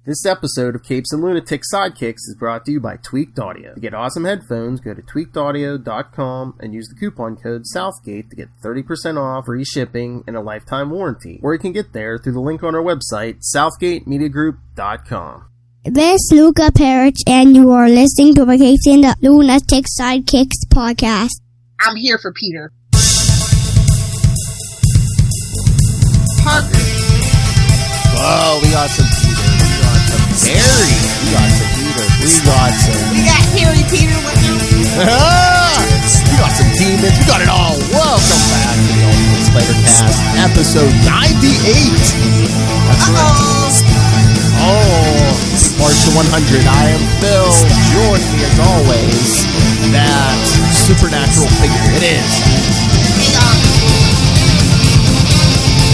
This episode of Capes and Lunatic Sidekicks is brought to you by Tweaked Audio. To get awesome headphones, go to tweakedaudio.com and use the coupon code Southgate to get 30% off, free shipping, and a lifetime warranty. Or you can get there through the link on our website, southgatemediagroup.com. This is Luca Perich, and you are listening to the Capes and the Lunatic Sidekicks podcast. I'm here for Peter. Parker. Oh, we got some Peter. Harry. We got some Peter. We got Harry, Peter, what we got some demons. We got it all. Welcome back to the Ultimate Spider Cast, episode 98. That's right. Oh, March to 100. I am Phil. Join me as always. That supernatural figure. It is.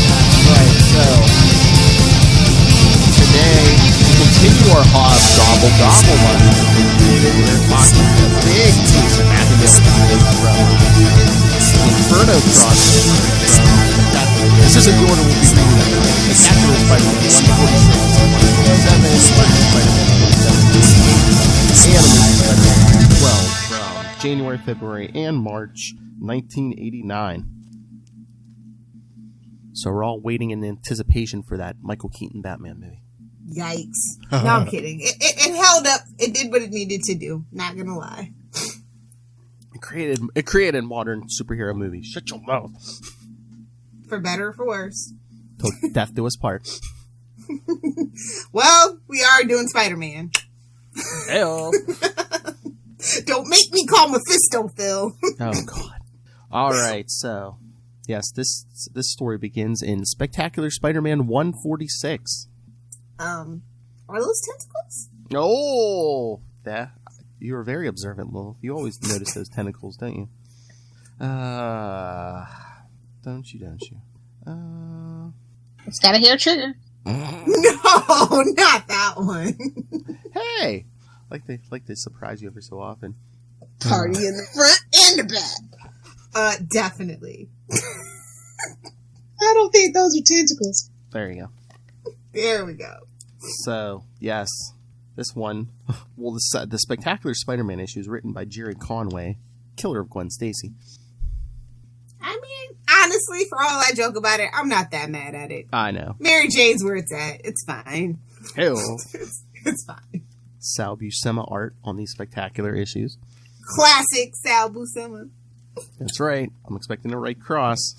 That's right. So today, continue our Hob-Gobble Gobble one. We're talking a big piece of Abigail from Inferno crossover. This is a new order we'll be reading. Spectacular Spider-Man 146, 147, Spider-Man 12 from January, February, and March 1989. So we're all waiting in anticipation for that Michael Keaton Batman movie. Yikes. No, I'm kidding. It held up. It did what it needed to do. Not gonna lie. It created modern superhero movies. Shut your mouth. For better or for worse. Till death do us part. Well, we are doing Spider-Man. Hell. Don't make me call Mephisto, Phil. Oh, God. All right, so yes, this story begins in Spectacular Spider-Man 146. Are those tentacles? Oh, that you are very observant, Lil. You always notice those tentacles, don't you? Don't you? It's got a hair trigger. No, not that one. Hey, like they surprise you every so often. Party in the front and the back. Definitely. I don't think those are tentacles. There you go. There we go. So, yes, this one, well, the Spectacular Spider-Man issue is written by Jerry Conway, killer of Gwen Stacy. I mean, honestly, for all I joke about it, I'm not that mad at it. I know. Mary Jane's where it's at. It's fine. Hell. It's fine. Sal Buscema art on these Spectacular issues. Classic Sal Buscema. That's right. I'm expecting a right cross.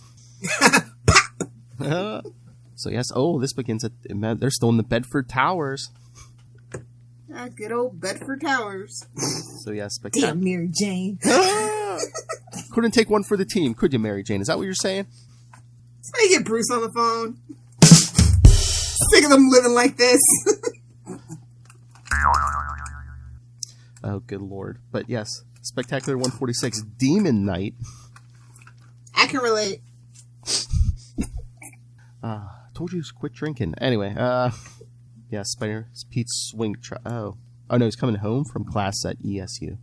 Pop! So yes, this begins at, they're still in the Bedford Towers. Good old Bedford Towers. So yes, damn Mary Jane. Couldn't take one for the team, could you, Mary Jane? Is that what you're saying? Somebody get Bruce on the phone. Sick of them living like this. Oh, good lord. But yes, Spectacular 146, Demon Knight. I can relate. Told you to quit drinking. Anyway, yeah, Pete's swing oh no, he's coming home from class at ESU.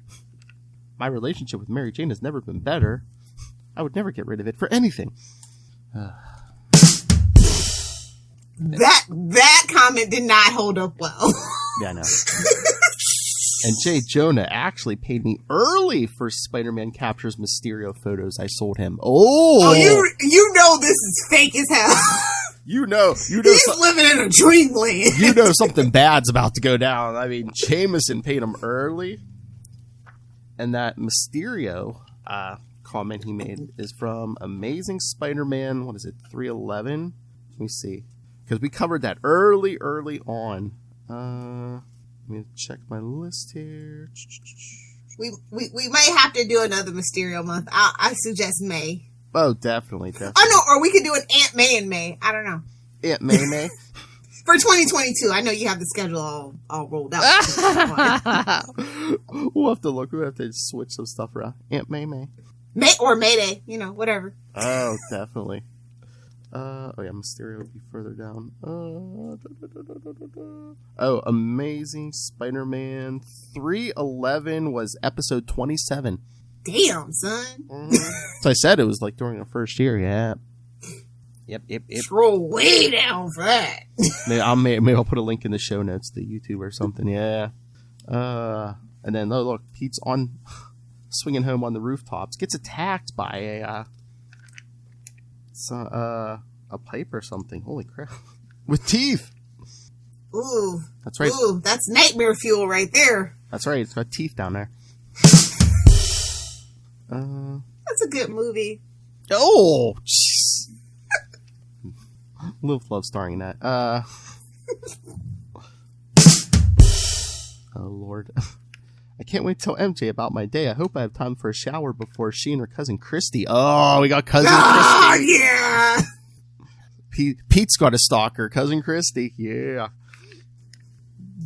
My relationship with Mary Jane has never been better. I would never get rid of it for anything. That comment did not hold up well. Yeah, I know. And Jay Jonah actually paid me early for Spider-Man Captures Mysterio photos I sold him. Oh, you know this is fake as hell. You know, he's living in a dreamland. You know something bad's about to go down. I mean, Jameson paid him early, and that Mysterio comment he made is from Amazing Spider-Man. What is it? 311. Let me see, because we covered that early on. Let me check my list here. We might have to do another Mysterio month. I suggest May. Oh, definitely. Oh, no, or we could do an Aunt May in May. I don't know. Aunt May? For 2022. I know you have the schedule all rolled out. We'll have to look. We'll have to switch some stuff around. Aunt May. May or Mayday. Whatever. Oh, definitely. Mysterio would be further down. Amazing Spider-Man 311 was episode 27. Damn, son. So I said it was like during our first year, yeah. Yep. Scroll way down for that. Maybe I'll put a link in the show notes to YouTube or something. Yeah. And then look, Pete's on swinging home on the rooftops. Gets attacked by a pipe or something. Holy crap! With teeth. Ooh. That's right. Ooh, that's nightmare fuel right there. That's right. It's got teeth down there. That's a good movie. Oh, jeez. Lilith loves starring in that. Oh, Lord. I can't wait to tell MJ about my day. I hope I have time for a shower before she and her cousin Christy. Oh, we got cousin Christy. Yeah. Pete's got a stalker. Cousin Christy. Yeah.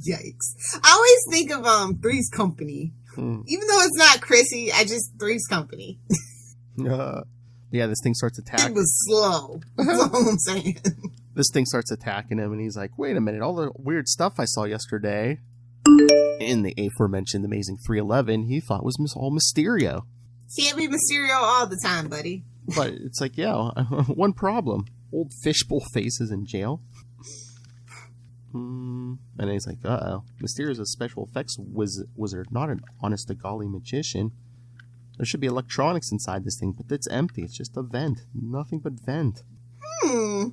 Yikes. I always think of Three's Company. Even though it's not Chrissy, Three's Company. Yeah, this thing starts attacking. It was slow. That's all I'm saying. This thing starts attacking him, and he's like, wait a minute, all the weird stuff I saw yesterday in the aforementioned Amazing 311, he thought was all Mysterio. Can't be Mysterio all the time, buddy. But it's like, yeah, one problem. Old fishbowl face is in jail. And then he's like, uh-oh. Mysterio's a special effects wizard, not an honest-to-golly magician. There should be electronics inside this thing, but it's empty. It's just a vent. Nothing but vent. I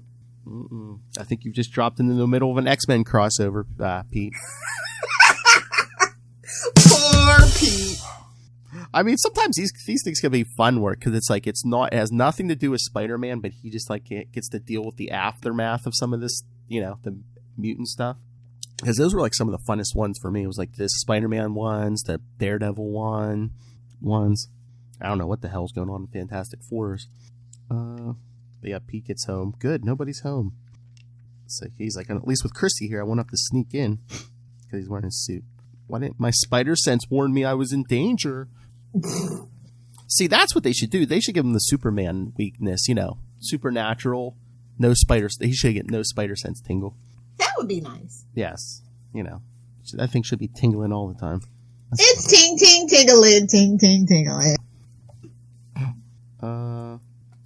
think you've just dropped into the middle of an X-Men crossover, Pete. Poor Pete. I mean, sometimes these things can be fun work, because it's like, it has nothing to do with Spider-Man, but he just like gets to deal with the aftermath of some of this, the mutant stuff. Because those were like some of the funnest ones for me. It was like the Spider-Man ones, the Daredevil ones. I don't know what the hell's going on in Fantastic Fours. But yeah, Pete gets home. Good, nobody's home. So he's like, at least with Christy here, I went up to sneak in because he's wearing his suit. Why didn't my spider sense warn me I was in danger? See, that's what they should do. They should give him the Superman weakness, supernatural, no spider. He should get no spider sense tingle. That would be nice. Yes, that thing should be tingling all the time. It's ting ting tingling, ting ting tingling.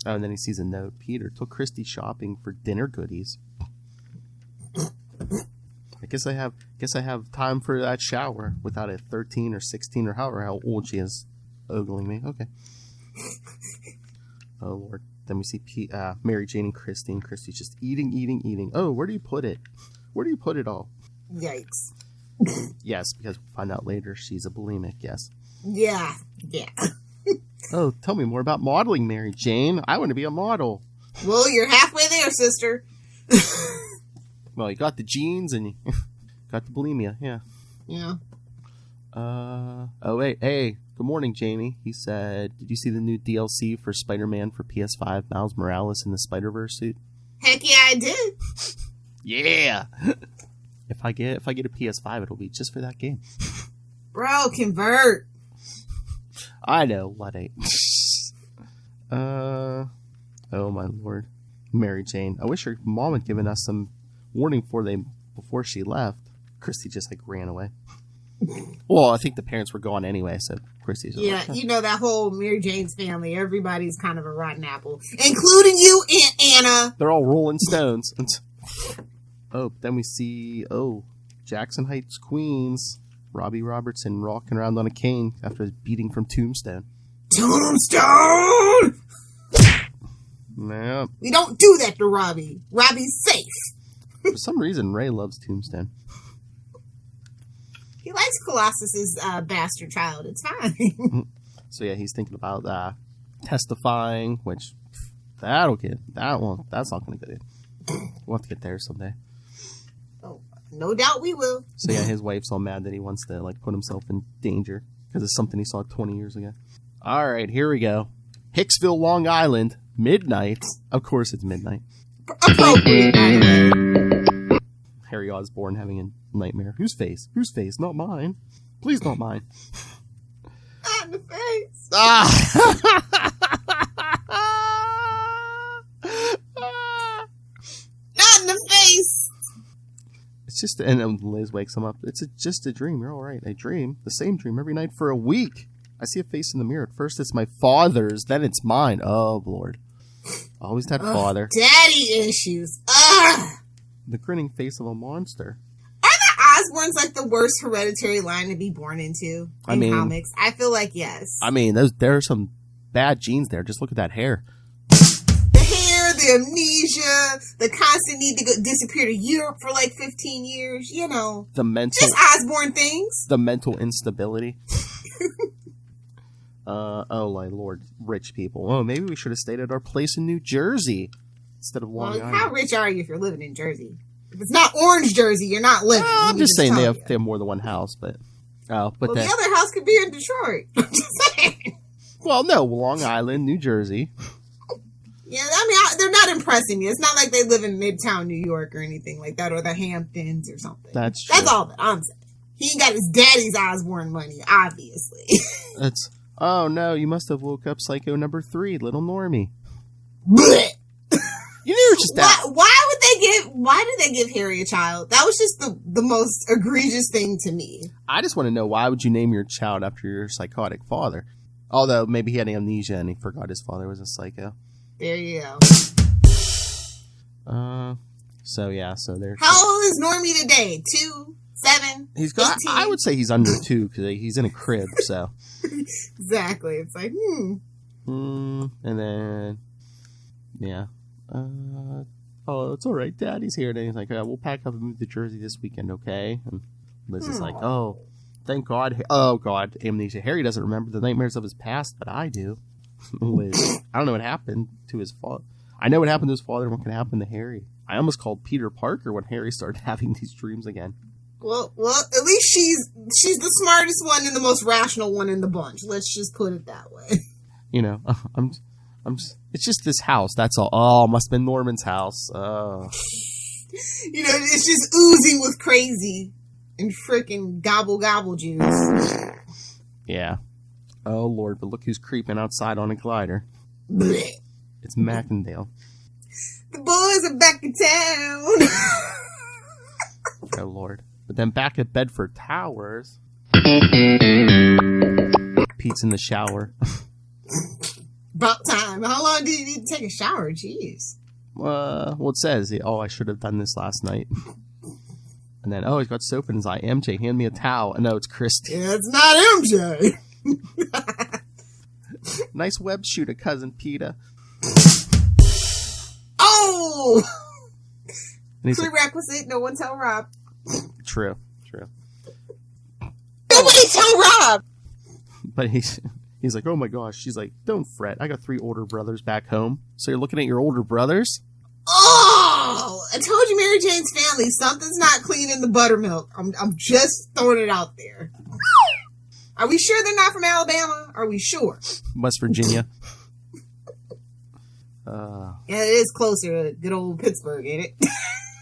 And then he sees a note. Peter took Christy shopping for dinner goodies. I guess I have time for that shower without a 13 or 16 or however how old she is ogling me. Okay. Oh Lord. Then we see Mary Jane and Christy's just eating. Oh, where do you put it? Where do you put it all? Yikes. Yes, because we'll find out later she's a bulimic. Yes. Yeah. Oh, tell me more about modeling, Mary Jane. I want to be a model. Well, you're halfway there, sister. Well, you got the genes and you got the bulimia. Yeah. Yeah. Oh, wait. Hey, good morning, Jamie. He said, did you see the new DLC for Spider-Man for PS5, Miles Morales in the Spider-Verse suit? Heck yeah, I did. Yeah. If I get a PS5, it'll be just for that game. Bro, convert. I know, Luddite. Oh my Lord. Mary Jane. I wish her mom had given us some warning before she left. Christy just ran away. Well, I think the parents were gone anyway, so Christy's yeah, that whole Mary Jane's family, everybody's kind of a rotten apple. Including you, Aunt Anna. They're all rolling stones. Oh, then we see, Jackson Heights, Queens. Robbie Robertson rocking around on a cane after his beating from Tombstone. Tombstone! Nah. We don't do that to Robbie. Robbie's safe. For some reason, Ray loves Tombstone. He likes Colossus's bastard child. It's fine. So yeah, he's thinking about testifying, which that'll get that one. That's not going to get it. We'll have to get there someday. Oh, no doubt we will. So yeah, his wife's all mad that he wants to put himself in danger because it's something he saw 20 years ago. All right, here we go. Hicksville, Long Island, midnight. Of course, it's midnight. Appropriate. Harry Osborn having a nightmare. Whose face? Whose face? Not mine. Please, not mine. Not in the face. Not in the face. It's just, and Liz wakes him up. It's just a dream. You're all right. I dream the same dream every night for a week. I see a face in the mirror. At first, it's my father's. Then it's mine. Oh, Lord. Always that father. Daddy issues. Ugh. The grinning face of a monster. Are the Osborns like the worst hereditary line to be born into in comics? I feel like yes. I mean, there are some bad genes there. Just look at that hair. The hair, the amnesia, the constant need to disappear to Europe for like 15 years. You know, the mental, just Osborn things. The mental instability. Oh my lord, rich people. Oh, maybe we should have stayed at our place in New Jersey instead of Long Island. How rich are you if you're living in Jersey? If it's not Orange Jersey, you're not living. I'm just saying they have more than one house, but the other house could be in Detroit. I'm just saying. Well, no, Long Island, New Jersey. Yeah, I mean, they're not impressing me. It's not like they live in Midtown New York or anything like that, or the Hamptons or something. That's true. That's all that I'm saying. He ain't got his daddy's Osborn money, obviously. Oh no, you must have woke up Psycho number 3, little Normie. Blech. You knew just that. Why did they give Harry a child? That was just the most egregious thing to me. I just want to know, why would you name your child after your psychotic father? Although maybe he had amnesia and he forgot his father was a psycho. There you go. So there. How old is Normie today? 2, 7, He's got. 18? I would say he's under 2 because he's in a crib. So exactly. It's like and then oh, it's all right. Daddy's here. And he's like, we'll pack up and move to Jersey this weekend, okay? And Liz is like, oh, thank God. Oh God, amnesia. Harry doesn't remember the nightmares of his past, but I do. Liz, I don't know what happened to his father. I know what happened to his father and what can happen to Harry. I almost called Peter Parker when Harry started having these dreams again. Well, at least she's the smartest one and the most rational one in the bunch. Let's just put it that way. You know, I'm just, it's just this house. That's all. Oh, must have been Norman's house. You know, it's just oozing with crazy and freaking gobble juice. Yeah. Oh Lord, but look who's creeping outside on a glider. Blech. It's Mackendale. The boys are back in town. Oh Lord. But then back at Bedford Towers, Pete's in the shower. About time. How long do you need to take a shower? Jeez. Well, it says, I should have done this last night. And then, he's got soap in his eye. MJ, hand me a towel. And no, it's Christy. Yeah, it's not MJ. Nice web shooter, cousin Peter. Oh! like, Prerequisite, no one tell Rob. True. Nobody tell Rob! But he's like, oh my gosh. She's like, don't fret. I got 3 older brothers back home. So you're looking at your older brothers? Oh! I told you Mary Jane's family. Something's not clean in the buttermilk. I'm just throwing it out there. Are we sure they're not from Alabama? Are we sure? West Virginia. Yeah, it is closer to good old Pittsburgh, ain't it?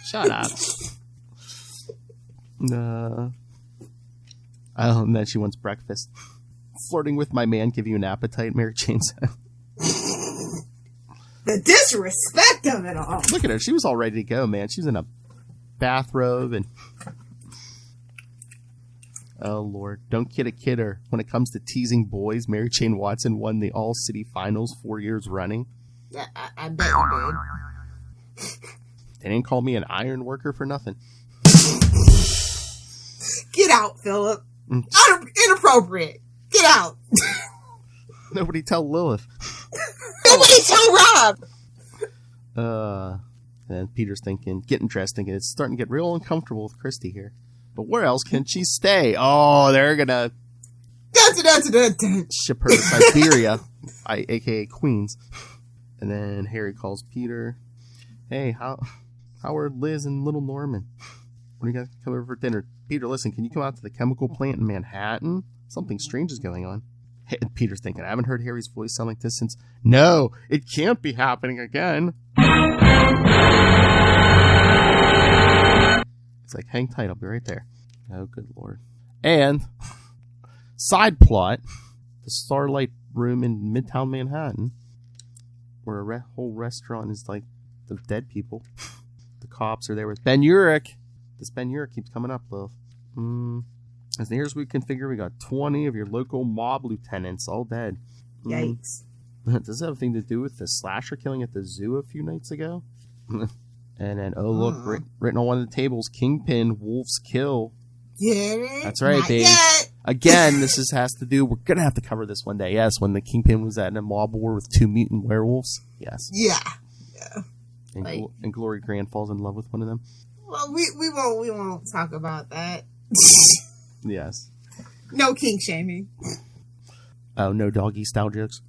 Shut up. Oh, and then she wants breakfast. Flirting with my man give you an appetite, Mary Jane said. The disrespect of it all. Look at her. She was all ready to go, man. She was in a bathrobe and... Oh, Lord. Don't kid her. When it comes to teasing boys, Mary Jane Watson won the All-City Finals 4 years running. Yeah, I bet you did. They didn't call me an iron worker for nothing. Get out, Philip. Inappropriate. Get out. Nobody tell Lilith. Nobody tell Rob. And Peter's thinking, getting dressed, thinking it's starting to get real uncomfortable with Christy here. But where else can she stay? Oh, they're gonna ship her to Siberia, aka Queens. And then Harry calls Peter. Hey, how are Liz and little Norman? When are you guys come over for dinner? Peter, listen, can you come out to the chemical plant in Manhattan? Something strange is going on. And Peter's thinking, I haven't heard Harry's voice sound like this since... No, it can't be happening again. It's like, hang tight, I'll be right there. Oh, good Lord. And, side plot, the Starlight Room in Midtown Manhattan, where a whole restaurant is like the dead people. The cops are there with Ben Urich. This Ben Urich keeps coming up, though. As near as we can figure, we got 20 of your local mob lieutenants all dead. Yikes. Does this have anything to do with the slasher killing at the zoo a few nights ago? And then, oh look, written on one of the tables, Kingpin, Wolf's Kill. Yeah. That's right, baby. Yet. Again, has to do, we're going to have to cover this one day. Yes, when the Kingpin was at a mob war with 2 mutant werewolves. Yes. Yeah. And Glory Grant falls in love with one of them. Well, we won't talk about that. Yes. No kink shaming. Oh, no doggy style jokes.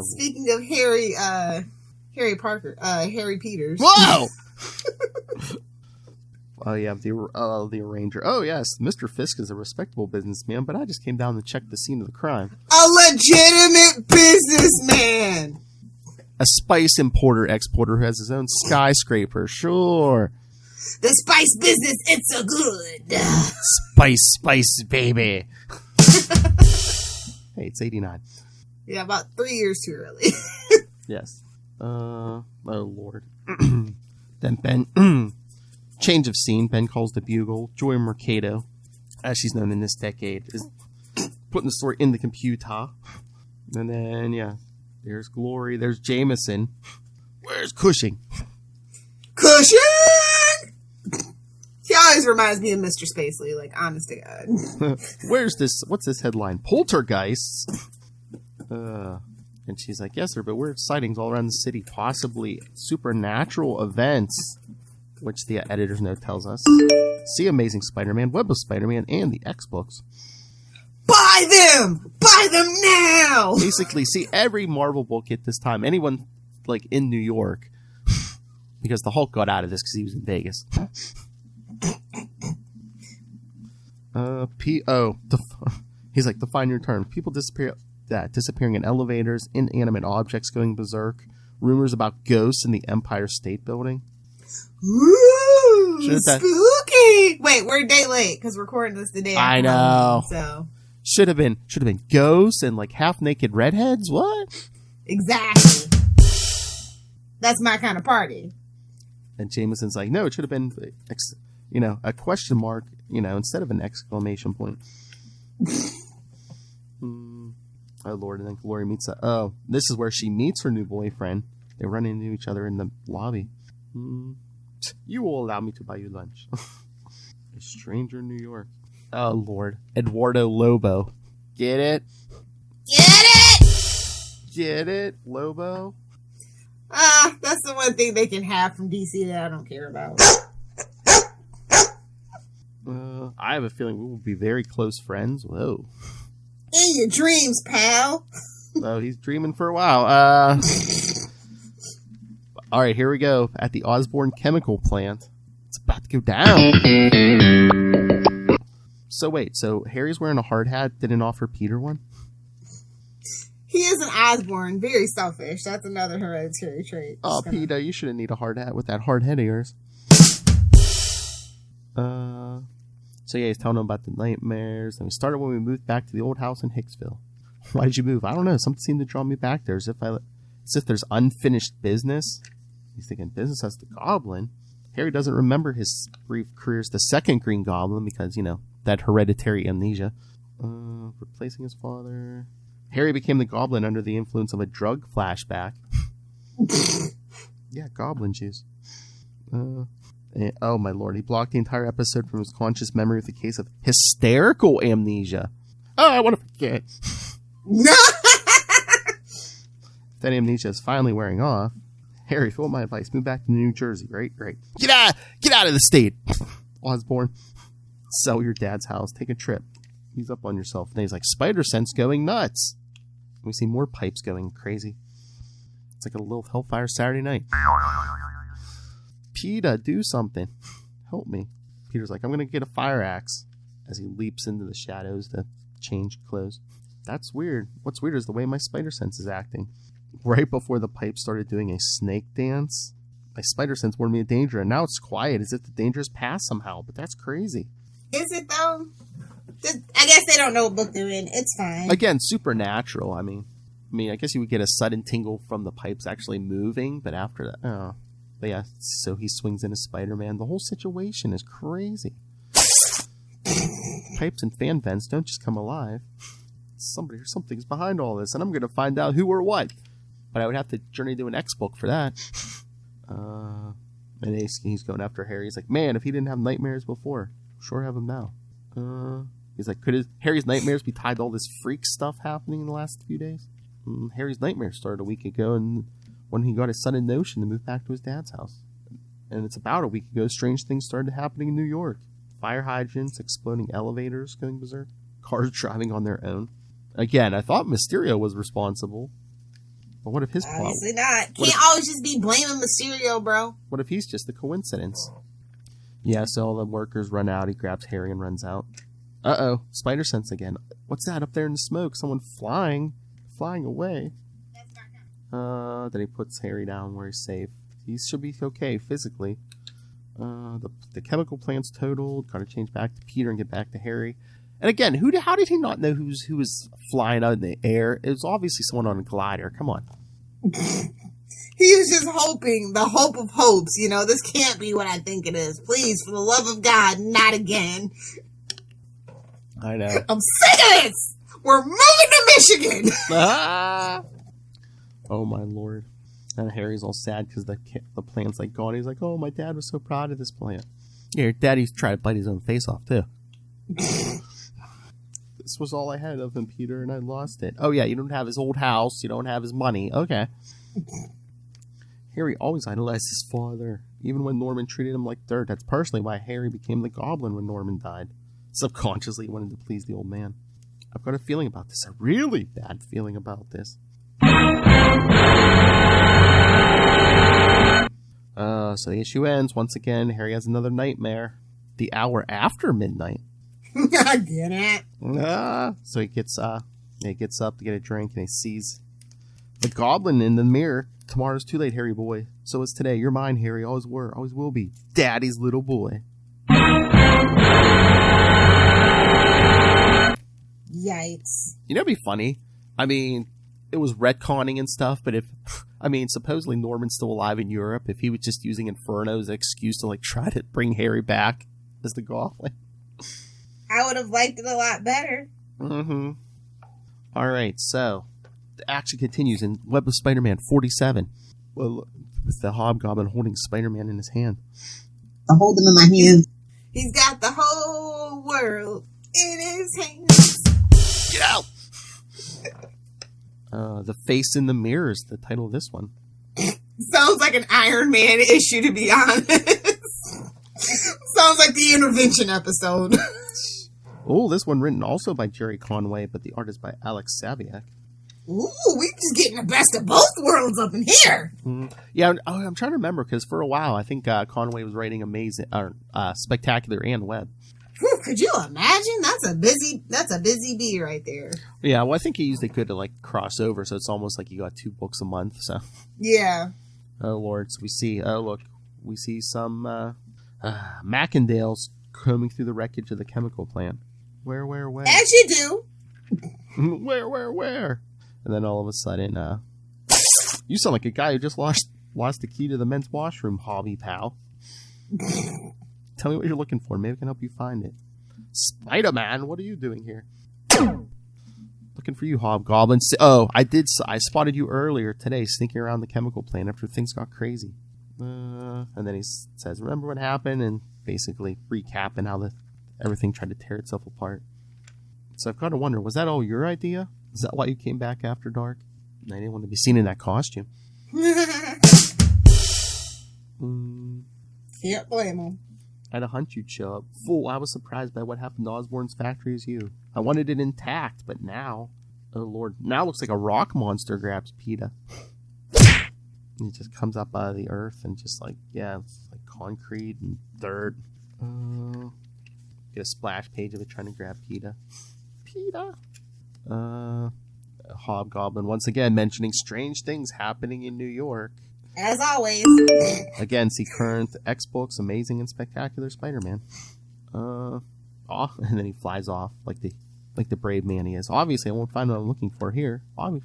Speaking of Harry Peters. Whoa! Oh, yeah, the arranger. Oh, yes, Mr. Fisk is a respectable businessman, but I just came down to check the scene of the crime. A legitimate businessman! A spice importer, exporter who has his own skyscraper, sure. The spice business, it's a good. Spice, baby. Hey, it's 89. Yeah, about 3 years too early. Yes. Oh, Lord. Then Ben... Change of scene. Ben calls the bugle. Joy Mercado, as she's known in this decade, is putting the story in the computer. And then, yeah, there's Glory. There's Jameson. Where's Cushing? Cushing! He always reminds me of Mr. Spacely, like, honest to God. Where's this? What's this headline? Poltergeists. And she's like, yes, sir, but we're sightings all around the city, possibly supernatural events. Which the editor's note tells us. See Amazing Spider-Man, Web of Spider-Man, and the X-Books. Buy them! Buy them now! Basically, see every Marvel book at this time. Anyone, like, in New York. Because the Hulk got out of this because he was in Vegas. He's like, define your term. People disappearing in elevators, inanimate objects going berserk, rumors about ghosts in the Empire State Building. Ooh, spooky! Wait, we're a day late because we're recording this the day after I know. So should have been ghosts and like half naked redheads. What? Exactly. That's my kind of party. And Jameson's like, no, it should have been, a question mark, instead of an exclamation point. Oh Lord! And then Glory meets. This is where she meets her new boyfriend. They run into each other in the lobby. You will allow me to buy you lunch. A stranger in New York. Oh, Lord. Eduardo Lobo. Get it? Get it? Get it, Lobo? That's the one thing they can have from DC that I don't care about. I have a feeling we will be very close friends. Whoa. In your dreams, pal. Oh, he's dreaming for a while. All right, here we go. At the Osborn Chemical Plant. It's about to go down. So wait, Harry's wearing a hard hat, didn't offer Peter one? He is an Osborn. Very selfish. That's another hereditary trait. Oh, Peter, you shouldn't need a hard hat with that hard head of yours. So yeah, he's telling him about the nightmares. And we started when we moved back to the old house in Hicksville. Why did you move? I don't know. Something seemed to draw me back there as if there's unfinished business. He's thinking, business as the Goblin? Harry doesn't remember his brief career as the second Green Goblin because, that hereditary amnesia. Replacing his father. Harry became the Goblin under the influence of a drug flashback. Yeah, Goblin juice. Oh, my Lord. He blocked the entire episode from his conscious memory with a case of hysterical amnesia. Oh, I want to forget. That amnesia is finally wearing off. Harry, follow my advice. Move back to New Jersey. Great. Get out of the state. Osborn. Sell your dad's house. Take a trip. Ease up on yourself. And he's like, spider sense going nuts. And we see more pipes going crazy. It's like a little Hellfire Saturday night. Peter, do something. Help me. Peter's like, I'm going to get a fire axe. As he leaps into the shadows to change clothes. That's weird. What's weird is the way my spider sense is acting. Right before the pipe started doing a snake dance, my spider sense warned me of danger, and now it's quiet as if the danger has passed somehow. But that's crazy. Is it, though? I guess they don't know what book they're in. It's fine. Again, supernatural. I mean, I guess you would get a sudden tingle from the pipes actually moving, but after that, oh. But yeah, so he swings into Spider-Man. The whole situation is crazy. Pipes and fan vents don't just come alive. Something's behind all this, and I'm going to find out who or what. But I would have to journey to an X book for that. And he's going after Harry. He's like, man, if he didn't have nightmares before, sure have them now. He's like, could Harry's nightmares be tied to all this freak stuff happening in the last few days? Harry's nightmares started a week ago, and when he got his sudden notion to move back to his dad's house. And it's about a week ago, strange things started happening in New York. Fire hydrants, exploding elevators going berserk, cars driving on their own. Again, I thought Mysterio was responsible. But what if his plot... Obviously not. Can't always just be blaming Mysterio, bro. What if he's just a coincidence? Yeah, so all the workers run out. He grabs Harry and runs out. Uh-oh. Spider sense again. What's that up there in the smoke? Someone flying away. Then he puts Harry down where he's safe. He should be okay physically. The chemical plant's totaled. Gotta change back to Peter and get back to Harry. And again, how did he not know who was flying out in the air? It was obviously someone on a glider. Come on. He was just hoping, the hope of hopes. You know, this can't be what I think it is. Please, for the love of God, not again. I know. I'm sick of this. We're moving to Michigan. Oh my lord. And Harry's all sad because the plant's like gone. He's like, oh, my dad was so proud of this plant. Yeah, your daddy's trying to bite his own face off too. This was all I had of him, Peter, and I lost it. Oh yeah, you don't have his old house. You don't have his money. Okay. Harry always idolized his father, even when Norman treated him like dirt. That's personally why Harry became the Goblin when Norman died. Subconsciously, he wanted to please the old man. I've got a feeling about this. A really bad feeling about this. So the issue ends. Once again, Harry has another nightmare. The hour after midnight. I get it. So he gets up to get a drink, and he sees the Goblin in the mirror. Tomorrow's too late, Harry boy. So is today. You're mine, Harry. Always were. Always will be. Daddy's little boy. Yikes. You know, it'd be funny. I mean, it was retconning and stuff, but supposedly Norman's still alive in Europe. If he was just using Inferno as an excuse to, try to bring Harry back as the Goblin. I would have liked it a lot better. Mm-hmm. All right, so the action continues in Web of Spider-Man 47. Well, with the Hobgoblin holding Spider-Man in his hand. I hold him in my hand. He's got the whole world in his hands. Get out! The Face in the Mirror is the title of this one. Sounds like an Iron Man issue, to be honest. Sounds like the Intervention episode. Oh, this one written also by Jerry Conway, but the art is by Alex Saviak. Ooh, we just getting the best of both worlds up in here. Mm-hmm. Yeah, I'm trying to remember, because for a while, I think Conway was writing Spectacular and Web. Whew, could you imagine? That's a busy bee right there. Yeah, well, I think he used it good to cross over, so it's almost like you got 2 books a month. So yeah. Oh Lord, so we see some Mackendales combing through the wreckage of the chemical plant. Where? As you do. Where? And then all of a sudden, you sound like a guy who just lost the key to the men's washroom, hobby pal. Tell me what you're looking for. Maybe I can help you find it. Spider-Man, what are you doing here? Looking for you, Hob-Goblin. Oh, I spotted you earlier today sneaking around the chemical plant after things got crazy. And then he says, remember what happened? And basically recapping how everything tried to tear itself apart. So I've got to wonder, was that all your idea? Is that why you came back after dark? I didn't want to be seen in that costume. Can't blame him. I had a hunch you'd show up. Fool, I was surprised by what happened to Osborn's factory as you. I wanted it intact, but now... Oh, Lord. Now it looks like a rock monster grabs PETA. He just comes up out of the earth and just it's like concrete and dirt. Get a splash page of it trying to grab PETA. PETA! Hobgoblin once again mentioning strange things happening in New York. As always. Again, see current X-Books, Amazing and Spectacular Spider-Man. And then he flies off like the brave man he is. Obviously, I won't find what I'm looking for here.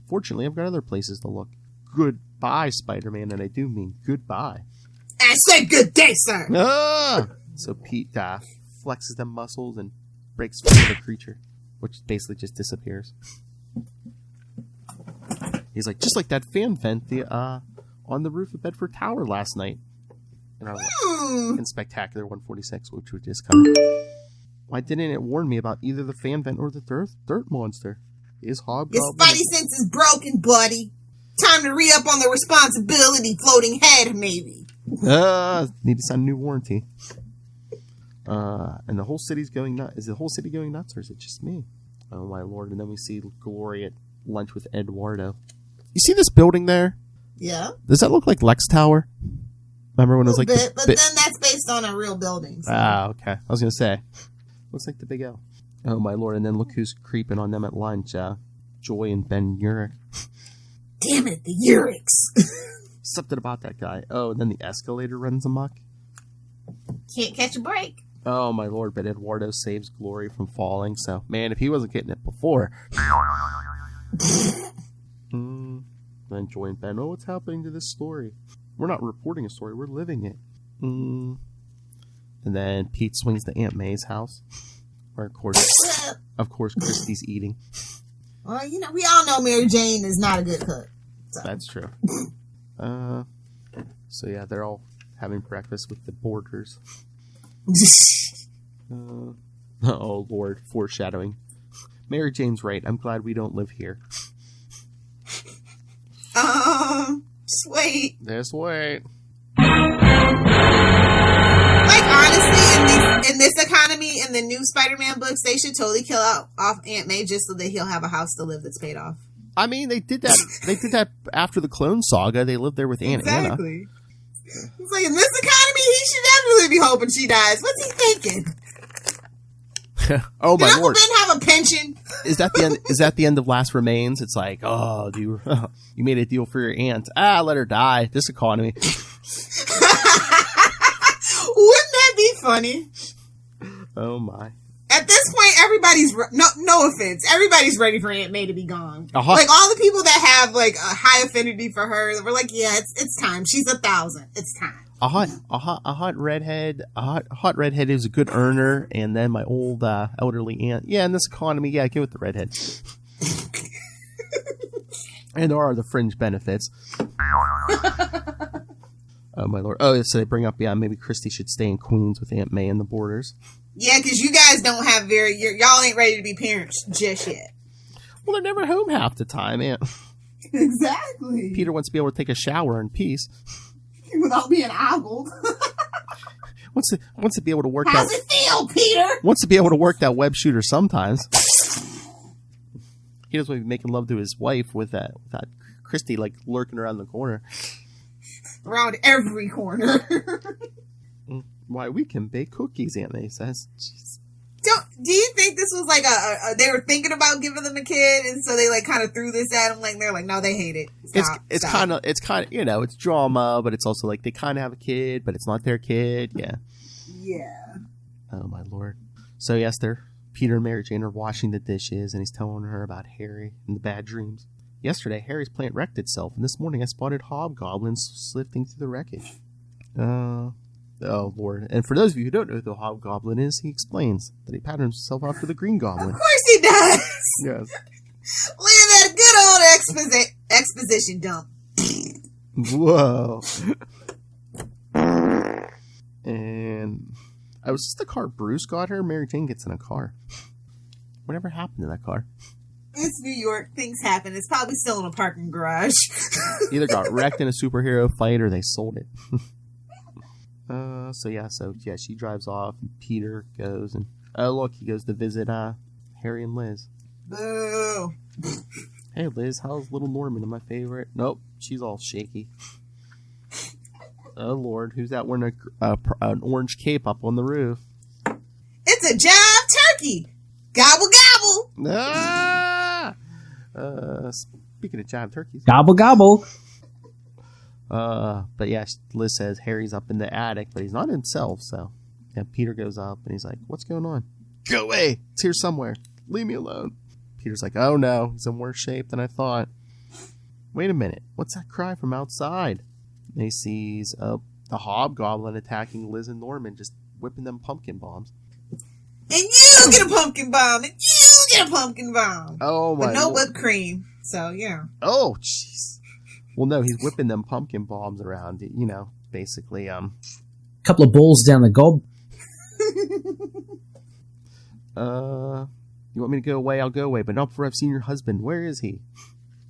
Fortunately, I've got other places to look. Goodbye, Spider-Man, and I do mean goodbye. I said good day, sir. So Pete flexes them muscles and breaks free of the creature. which basically just disappears. He's like, just like that fan vent on the roof of Bedford Tower last night. In Spectacular 146, which we just covered. Why didn't it warn me about either the fan vent or the dirt monster? Is Hob-Gobble... Your spidey sense is broken, buddy. Time to re-up on the responsibility floating head, maybe. Need to sign a new warranty. And the whole city's going nuts. Is the whole city going nuts, or is it just me? Oh, my lord. And then we see Glory at lunch with Eduardo. You see this building there? Yeah. Does that look like Lex Tower? Remember when it was like... Bit, but then that's based on a real building. So. Ah, okay. I was going to say. Looks like the Big L. Oh, my lord. And then look who's creeping on them at lunch. Joy and Ben Urich. Damn it, the Urics. Something about that guy. Oh, and then the escalator runs amok. Can't catch a break. Oh, my lord. But Eduardo saves Glory from falling. So, man, if he wasn't getting it before... Then Joy and Ben, what's happening to this story? We're not reporting a story, we're living it. And then Pete swings to Aunt May's house. Where, of course, Christy's eating. Well, you know, we all know Mary Jane is not a good cook. So. That's true. So, yeah, they're all having breakfast with the boarders. Oh, Lord, foreshadowing. Mary Jane's right. I'm glad we don't live here. Just wait. Just wait. Like, honestly, in this economy, in the new Spider-Man books, they should totally kill off Aunt May just so that he'll have a house to live that's paid off. I mean, they did that. They did that after the Clone Saga. They lived there with Aunt Anna. It's like, in this economy, he should definitely be hoping she dies. What's he thinking? Oh, my lord. Did Uncle Ben have a pension? Is that the end? Is that the end of Last Remains? It's like, oh, you made a deal for your aunt. Let her die. This economy. Wouldn't that be funny? Oh my! At this point, everybody's no offense. Everybody's ready for Aunt May to be gone. Uh-huh. Like all the people that have like a high affinity for her, we're like, yeah, it's time. She's 1,000. It's time. A hot redhead is a good earner, and then my old elderly aunt. Yeah, in this economy, yeah, give it the redhead. And there are the fringe benefits. Oh my lord! Oh, so they bring up, yeah, maybe Christy should stay in Queens with Aunt May and the boarders. Yeah, because you guys don't have y'all ain't ready to be parents just yet. Well, they're never home half the time, Aunt. Exactly. Peter wants to be able to take a shower in peace. Without being ogled. wants to be able to work How's it feel, Peter? Wants to be able to work that web shooter sometimes. He doesn't want to be making love to his wife with that Christy like lurking around the corner. Around every corner. Why, we can bake cookies, Aunt May says. Jeez. Do you think this was like they were thinking about giving them a kid, and so they like kind of threw this at them? Like they're like, no, they hate it. It's kind of you know, it's drama, but it's also like they kind of have a kid, but it's not their kid. Yeah. Yeah. Oh my lord. So yes, Peter and Mary Jane are washing the dishes, and he's telling her about Harry and the bad dreams. Yesterday, Harry's plant wrecked itself, and this morning I spotted hobgoblins sifting through the wreckage. Oh, Lord. And for those of you who don't know who the Hobgoblin is, he explains that he patterns himself after the Green Goblin. Of course he does! Yes. Look at that good old exposition dump. Whoa. And was this the car Bruce got her? Mary Jane gets in a car. Whatever happened to that car? It's New York. Things happen. It's probably still in a parking garage. Either got wrecked in a superhero fight or they sold it. So she drives off, and Peter goes, and look, he goes to visit Harry and Liz. Boo! Hey Liz, how's little Norman? My favorite? Nope, she's all shaky. Oh Lord, who's that wearing an orange cape up on the roof? It's a jive turkey. Gobble gobble. Ah! Speaking of jive turkeys, gobble gobble. But yeah, Liz says Harry's up in the attic, but he's not himself, so yeah, Peter goes up and he's like, what's going on? Go away! It's here somewhere. Leave me alone. Peter's like, oh no, he's in worse shape than I thought. Wait a minute, what's that cry from outside? And he sees the Hobgoblin attacking Liz and Norman, just whipping them pumpkin bombs. And you get a pumpkin bomb, and you get a pumpkin bomb. Oh, my But no Lord. whipped cream. So, yeah. Oh, jeez. Well, no, he's whipping them pumpkin bombs around, you know, basically, Couple of balls down the gob. You want me to go away? I'll go away, but not before I've seen your husband. Where is he?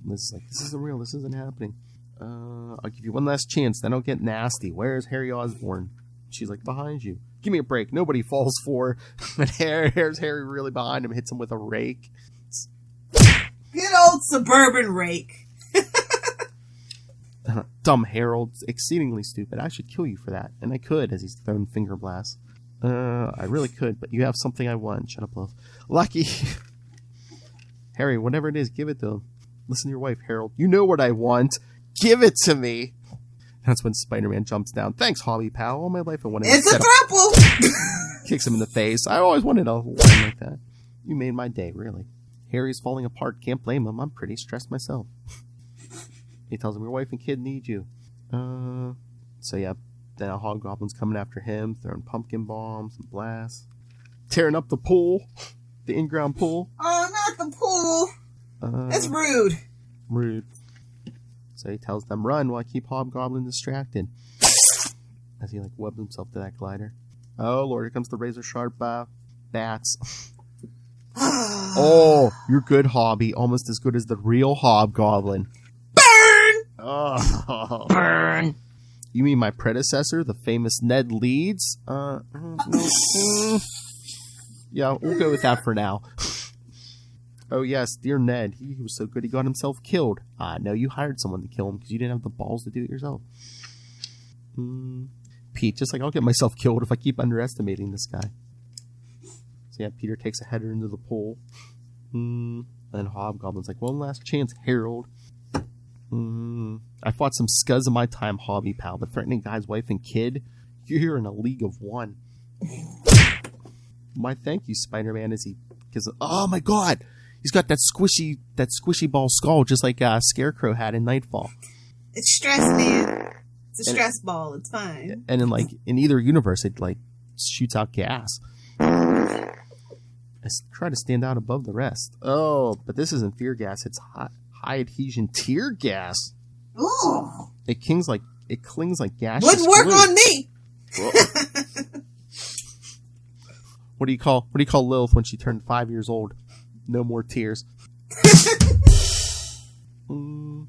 And Liz is like, this isn't real. This isn't happening. I'll give you one last chance, then I'll get nasty. Where's Harry Osborn? She's like, behind you. Give me a break. Nobody falls for. And here's Harry really behind him, hits him with a rake. Good old suburban rake. Dumb Harold, exceedingly stupid. I should kill you for that. And I could, as he's throwing finger blasts. I really could, but you have something I want. Shut up, love. Lucky. Harry, whatever it is, give it to him. Listen to your wife, Harold. You know what I want. Give it to me. That's when Spider-Man jumps down. Thanks, Hobby Pal. All my life I wanted to It's a set up. throuple. Kicks him in the face. I always wanted a line like that. You made my day, really. Harry's falling apart. Can't blame him. I'm pretty stressed myself. He tells him, your wife and kid need you. So yeah, then a Hobgoblin's coming after him, throwing pumpkin bombs and blasts. Tearing up the pool. The in-ground pool. Oh, not the pool. That's rude. Rude. So he tells them, run while I keep Hobgoblin distracted. As he, like, webs himself to that glider. Oh, Lord, here comes the razor sharp bats. Oh, you're good, Hobby. Almost as good as the real Hobgoblin. Burn! Oh. Burn! You mean my predecessor, the famous Ned Leeds? Yeah, we'll go with that for now. Oh, yes, dear Ned. He was so good he got himself killed. No, you hired someone to kill him because you didn't have the balls to do it yourself. Pete, just like I'll get myself killed if I keep underestimating this guy. So yeah, Peter takes a header into the pool. And then Hobgoblin's like, one last chance, Harold. I fought some scuzz in my time, Hobby Pal, but threatening guy's wife and kid, you're in a league of one. My thank you, Spider-Man, because oh my god, he's got that squishy ball skull just like Scarecrow had in Nightfall. It's stress, man. It's a stress ball. It's fine. And in either universe, it like shoots out gas. I try to stand out above the rest. Oh, but this isn't tear gas. It's high adhesion tear gas. Ooh. It clings like gas. Wouldn't work on me. What do you call Lilith when she turned 5 years old? No more tears. And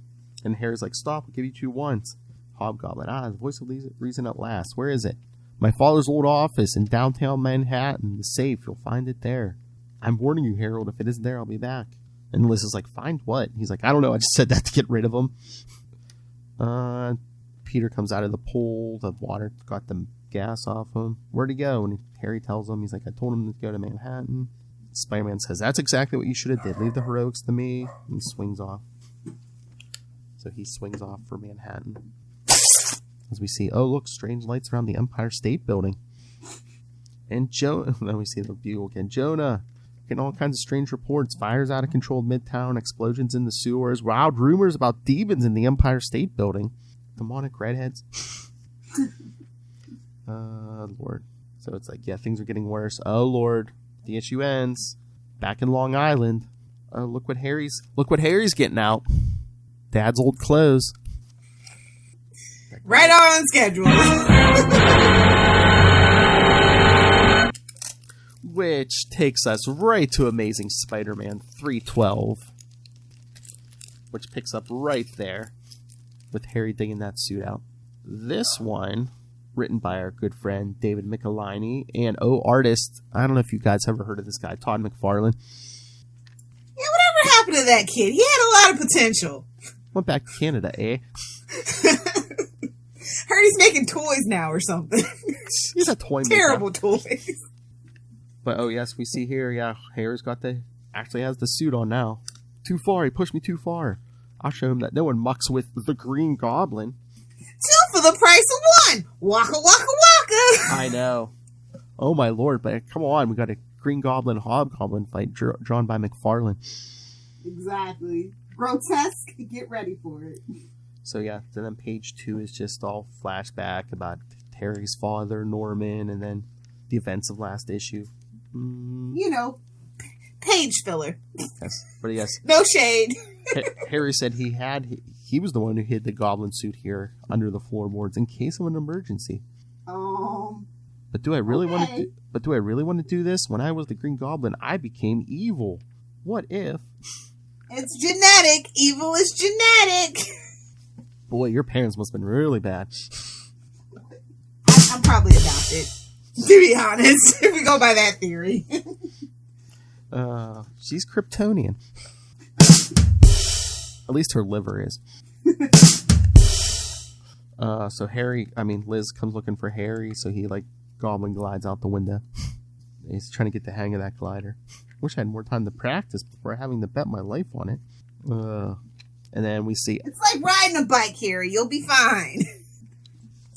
Harry's like, stop, I'll give you 2 once. Hobgoblin, the voice of reason at last. Where is it? My father's old office in downtown Manhattan. The safe, you'll find it there. I'm warning you, Harold, if it isn't there, I'll be back. And Liz is like, find what? He's like, I don't know, I just said that to get rid of him. Peter comes out of the pool, the water got the gas off him. Where'd he go? And Harry tells him, he's like, I told him to go to Manhattan. Spider-Man says, that's exactly what you should have did. Leave the heroics to me. And he swings off. So he swings off for Manhattan. As we see, oh look, strange lights around the Empire State Building. And then we see the view again. Jonah, getting all kinds of strange reports. Fires out of control Midtown, explosions in the sewers, wild rumors about demons in the Empire State Building. Demonic redheads. Lord. So it's like, yeah, things are getting worse. Oh Lord, the issue ends. Back in Long Island. Oh, look what Harry's getting out. Dad's old clothes. Right on schedule. Which takes us right to Amazing Spider-Man 312. Which picks up right there with Harry digging that suit out. This one, written by our good friend David Michelinie and artist, I don't know if you guys ever heard of this guy, Todd McFarlane. Yeah, whatever happened to that kid? He had a lot of potential. Went back to Canada, eh? Heard he's making toys now or something. He's a toy maker. Terrible toys. But oh yes, we see here, yeah, Harry's actually has the suit on now. Too far, he pushed me too far. I'll show him that no one mucks with the Green Goblin. 2 for the price of 1. Waka waka waka. I know. Oh my lord, but come on, we got a Green Goblin Hobgoblin fight drawn by McFarlane. Exactly. Grotesque. Get ready for it. So yeah, then page 2 is just all flashback about Harry's father, Norman, and then the events of last issue. You know, Page filler. Yes, but yes, No shade. Harry said he was the one who hid the goblin suit here under the floorboards in case of an emergency. But do I really want to? But do I really want to do this? When I was the Green Goblin, I became evil. What if? It's genetic. Evil is genetic. Boy, your parents must have been really bad. I'm probably adopted, to be honest, if we go by that theory. She's Kryptonian. At least her liver is. So Liz comes looking for Harry, so he goblin glides out the window. He's trying to get the hang of that glider. Wish I had more time to practice before having to bet my life on it. And then we see... It's like riding a bike, Harry. You'll be fine.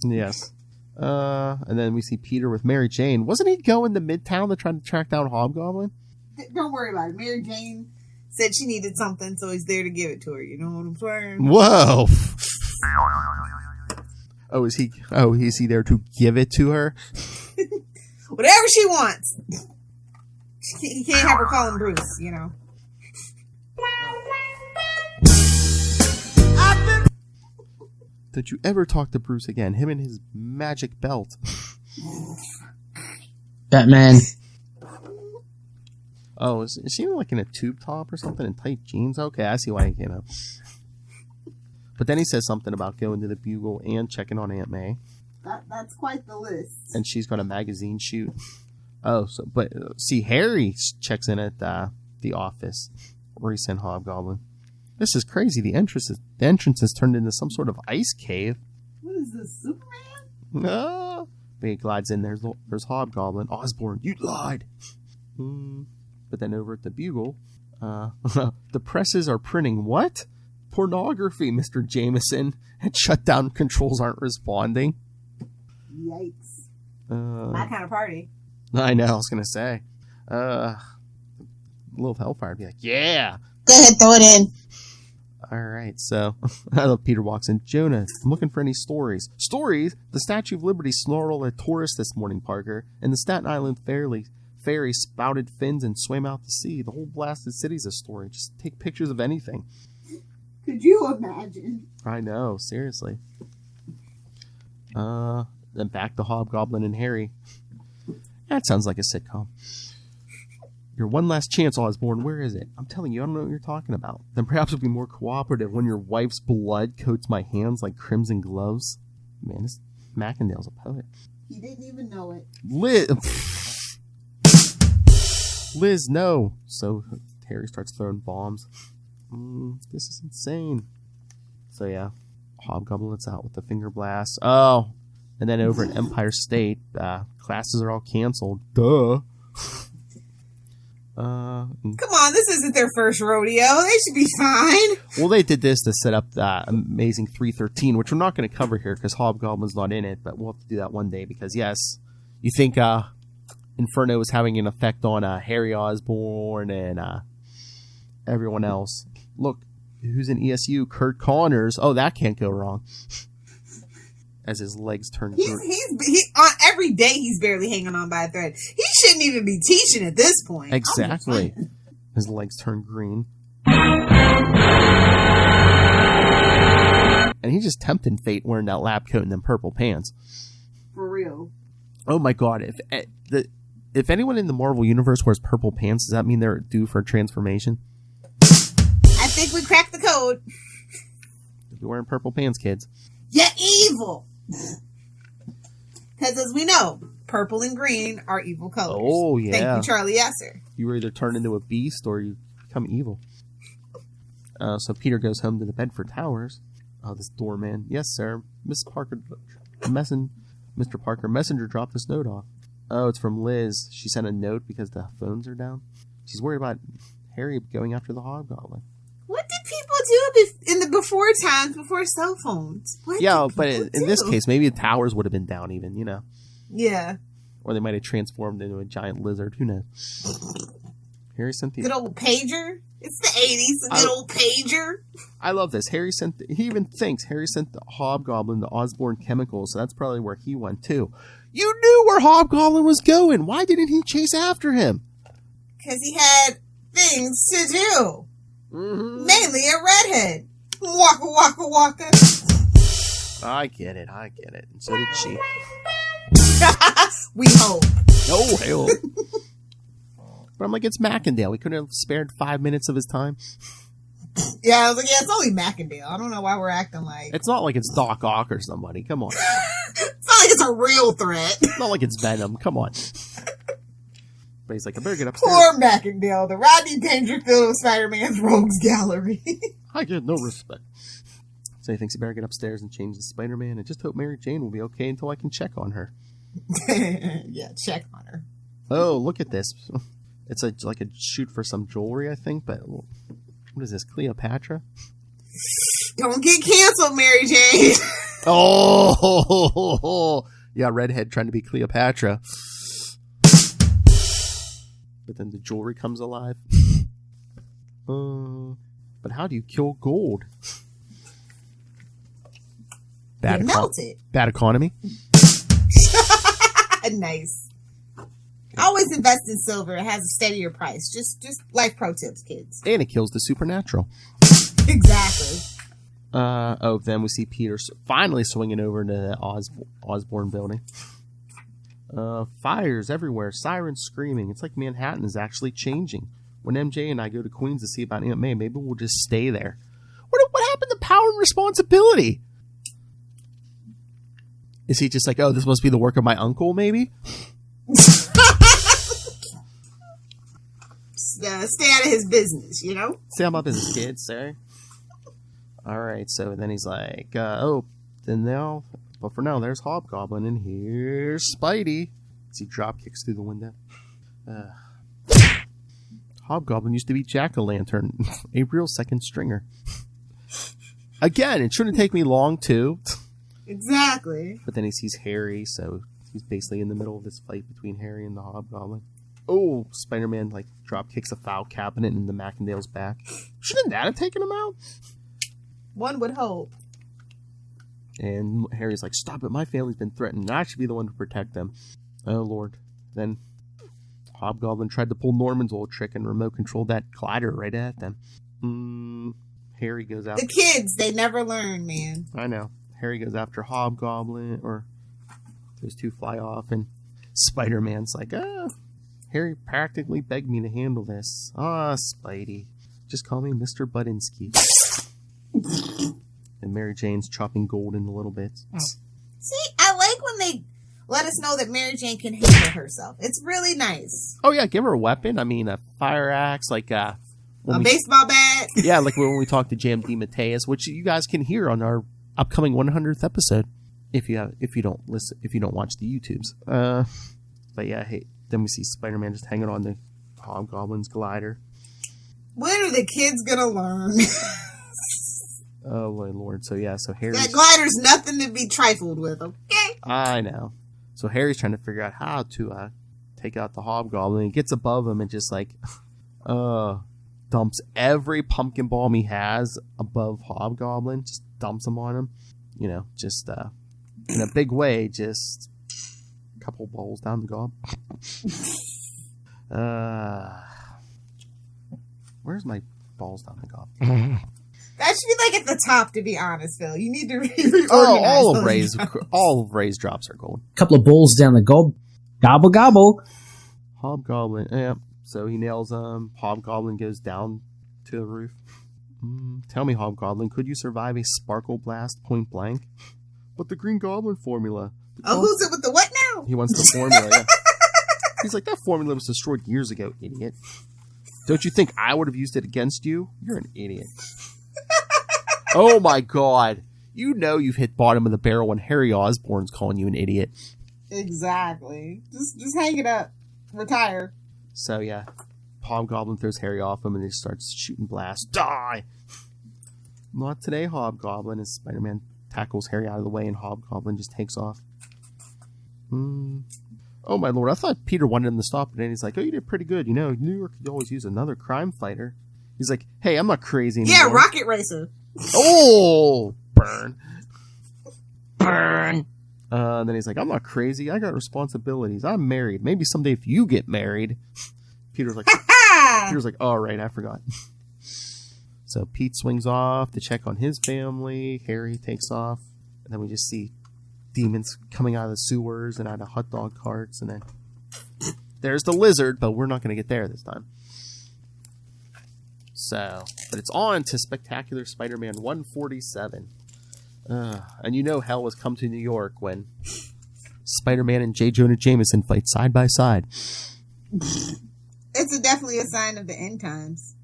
Yes. And then we see Peter with Mary Jane. Wasn't he going to Midtown to try to track down Hob-Goblin? Don't worry about it. Mary Jane said she needed something, so he's there to give it to her. You know what I'm saying? Whoa! Is he there to give it to her? Whatever she wants. He can't have her call him Bruce, you know. Don't you ever talk to Bruce again. Him and his magic belt. Batman. Oh, is she in a tube top or something and tight jeans? Okay, I see why he came up. But then he says something about going to the Bugle and checking on Aunt May. That's quite the list. And she's got a magazine shoot. Oh, see, Harry checks in at the office where he sent Hob-Goblin. This is crazy. The entrance is turned into some sort of ice cave. What is this, Superman? No. But he glides in. There's Hob-Goblin. Osborn, you lied. But then over at the Bugle, the presses are printing what? Pornography, Mr. Jameson. And shutdown controls aren't responding. Yikes. My kind of party. I know, I was going to say. Little Hellfire would be like, yeah. Go ahead, throw it in. All right, so I love Peter walks in. Jonah, I'm looking for any stories. Stories? The Statue of Liberty snarled at tourists this morning, Parker, and the Staten Island ferry spouted fins and swam out to sea. The whole blasted city's a story. Just take pictures of anything. Could you imagine? I know, seriously. Then back to Hob-Goblin and Harry. That sounds like a sitcom. Your one last chance, Osborn. Where is it? I'm telling you, I don't know what you're talking about. Then perhaps it'll be more cooperative when your wife's blood coats my hands like crimson gloves. Man, this Mackindale's a poet. He didn't even know it. Liz, no. So Harry starts throwing bombs. This is insane. So yeah, Hob-Goblin's out with the finger blast. Oh, and then over at Empire State, classes are all canceled. Duh. Come on, this isn't their first rodeo. They should be fine. Well, they did this to set up the Amazing 313, which we're not going to cover here because Hob-Goblin's not in it, but we'll have to do that one day because, yes, you think Inferno is having an effect on Harry Osborn and everyone else. Look, who's in ESU? Kurt Connors. Oh, that can't go wrong. As his legs turn green. Every day he's barely hanging on by a thread. He shouldn't even be teaching at this point. Exactly. His legs turn green. And he's just tempting fate wearing that lab coat and them purple pants. For real. Oh my god. If anyone in the Marvel Universe wears purple pants, does that mean they're due for a transformation? I think we cracked the code. You're wearing purple pants, kids. You're evil. Because as we know, purple and green are evil colors. Oh, yeah. Thank you, Charlie Esser. You either turn into a beast or you become evil. So Peter goes home to the Bedford Towers. Oh, this doorman. Yes, sir. Mr. Parker, messenger dropped this note off. Oh, it's from Liz. She sent a note because the phones are down. She's worried about Harry going after the Hobgoblin. What did people do in the before times, before cell phones? But in this case, maybe the towers would have been down even, you know. Yeah. Or they might have transformed into a giant lizard. Who knows? Harry sent the... Good old pager. It's the 80s, a good old pager. I love this. He even thinks Harry sent the Hob-Goblin to Osborn Chemicals, so that's probably where he went too. You knew where Hob-Goblin was going. Why didn't he chase after him? Because he had things to do. Mm-hmm. Mainly a redhead. Waka waka waka. I get it. And so did she. We hope. Oh, hell. But I'm like, it's Mackindale. We couldn't have spared 5 minutes of his time. Yeah, I was like, yeah, it's only Mackindale. I don't know why we're acting like... It's not like it's Doc Ock or somebody. Come on. It's not like it's a real threat. It's not like it's Venom. Come on. But he's like, I better get upstairs. Poor Mackindale, the Rodney Dangerfield of Spider-Man's Rogues Gallery. I get no respect. So he thinks he better get upstairs and change the Spider-Man and just hope Mary Jane will be okay until I can check on her. Yeah, check on her. Oh, look at this. It's like a shoot for some jewelry, I think, but what is this, Cleopatra? Don't get canceled, Mary Jane. Oh! Yeah, redhead trying to be Cleopatra. But then the jewelry comes alive. But how do you kill gold? Melt it. Bad economy. Nice. Always invest in silver. It has a steadier price. Just life pro tips, kids. And it kills the supernatural. Exactly. Then we see Peter finally swinging over into the Osborn building. Fires everywhere, sirens screaming. It's like Manhattan is actually changing. When MJ and I go to Queens to see about Aunt May, maybe we'll just stay there. What happened to power and responsibility? Is he just like, oh, this must be the work of my uncle, maybe? Stay out of his business, you know? Stay out of my business, kids, sorry. Alright, so then he's like, but for now, there's Hob-Goblin, and here's Spidey. As he drop kicks through the window. Hob-Goblin used to be Jack-O-Lantern, a real second stringer. Again, it shouldn't take me long, too. Exactly. But then he sees Harry, so he's basically in the middle of this fight between Harry and the Hob-Goblin. Oh, Spider-Man, drop kicks a file cabinet into Mackindale's back. Shouldn't that have taken him out? One would hope. And Harry's like, stop it, my family's been threatened, and I should be the one to protect them. Oh, Lord. Then Hob-Goblin tried to pull Norman's old trick and remote control that glider right at them. Harry goes out. The kids, they never learn, man. I know. Harry goes after Hob-Goblin, or those two fly off, and Spider-Man's like, Harry practically begged me to handle this. Spidey. Just call me Mr. Budinsky. And Mary Jane's chopping gold into little bits. See, I like when they let us know that Mary Jane can handle herself. It's really nice. Oh, yeah, give her a weapon. I mean, a fire axe, a baseball bat. Yeah, like when we talked to Jam D. Mateus, which you guys can hear on our upcoming 100th episode if you don't watch the YouTubes. But yeah, hey, then we see Spider-Man just hanging on the Hob-Goblin's glider. When are the kids gonna learn? Oh my Lord! So Harry. That glider's nothing to be trifled with. Okay. I know. So Harry's trying to figure out how to take out the Hob-Goblin. He gets above him and just dumps every pumpkin bomb he has above Hob-Goblin. Just dumps them on him. You know, just in a big way. Just a couple balls down the gob. Where's my balls down the gob? That should be at the top, to be honest, Phil. You need to reorganize. All of Ray's drops are gold. Couple of balls down the gob. Gobble gobble. Hob-Goblin. Yeah. So he nails him. Hob-Goblin goes down to the roof. Tell me, Hob-Goblin, could you survive a sparkle blast point blank? But the Green Goblin formula. Who's it with the what now? He wants the formula, yeah. He's like, that formula was destroyed years ago, idiot. Don't you think I would have used it against you? You're an idiot. Oh my God. You know you've hit bottom of the barrel when Harry Osborn's calling you an idiot. Exactly. Just hang it up. Retire. So yeah, Hob-Goblin throws Harry off him and he starts shooting blasts. Die! Not today, Hob-Goblin, as Spider-Man tackles Harry out of the way and Hob-Goblin just takes off. Oh my Lord, I thought Peter wanted him to stop it, and he's like, oh, you did pretty good. You know, New York could always use another crime fighter. He's like, hey, I'm not crazy anymore. Yeah, Rocket Racer. Oh, burn. Burn. Then he's like, I'm not crazy. I got responsibilities. I'm married. Maybe someday if you get married. Peter's like, Peter's like, oh, right, I forgot. So Pete swings off to check on his family. Harry takes off. And then we just see demons coming out of the sewers and out of hot dog carts. And then there's the lizard, but we're not going to get there this time. So, but it's on to Spectacular Spider-Man 147. And you know hell has come to New York when Spider-Man and J. Jonah Jameson fight side by side. It's definitely a sign of the end times.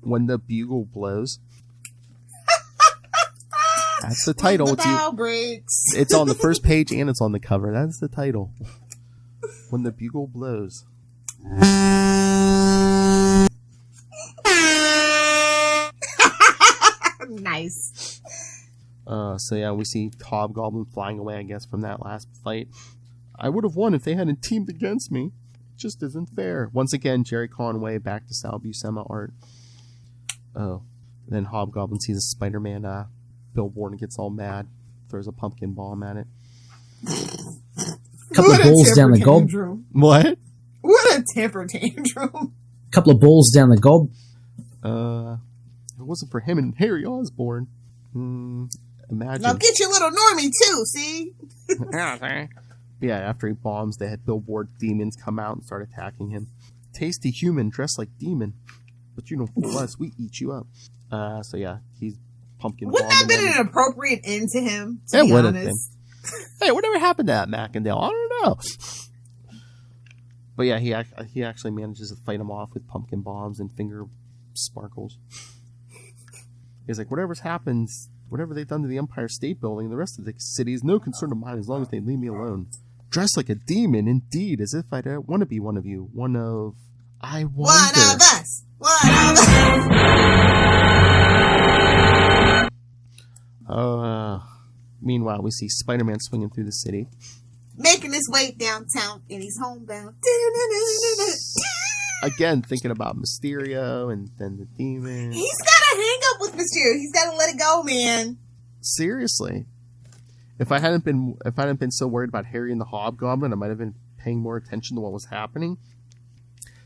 When the bugle blows. That's the title. When the bow breaks. It's on the first page and it's on the cover. That's the title. When the bugle blows. Nice. So yeah, we see Hob-Goblin flying away, I guess, from that last fight. I would have won if they hadn't teamed against me. It just isn't fair. Once again, Jerry Conway back to Sal Buscema art. Oh. Then Hob-Goblin sees a Spider-Man billboard and gets all mad. Throws a pumpkin bomb at it. Couple of bulls down the gob. What? What a temper tantrum. Couple of bulls down the gob. If it wasn't for him and Harry Osborn. Imagine. Now get your little normie too, see? Yeah, after he bombs, they had billboard demons come out and start attacking him. Tasty human dressed like demon. But you don't fool us, we eat you up. So yeah, he's pumpkin Wouldn't that have bombing been them. an appropriate end to him? To It be would have been. honest? Hey, whatever happened to that Mackendale? I don't know. But yeah, he actually manages to fight him off with pumpkin bombs and finger sparkles. He's like, whatever's happened, whatever they've done to the Empire State Building, the rest of the city is no concern of mine as long as they leave me alone. Dressed like a demon, indeed, as if I don't want to be one of you. One of... I wonder... One of us! One of us! Meanwhile, we see Spider-Man swinging through the city. Making his way downtown and he's homebound. Again, thinking about Mysterio and then the demon. He's got to hang up with Mysterio. He's got to let it go, man. Seriously. If I hadn't been so worried about Harry and the Hobgoblin, I might have been paying more attention to what was happening.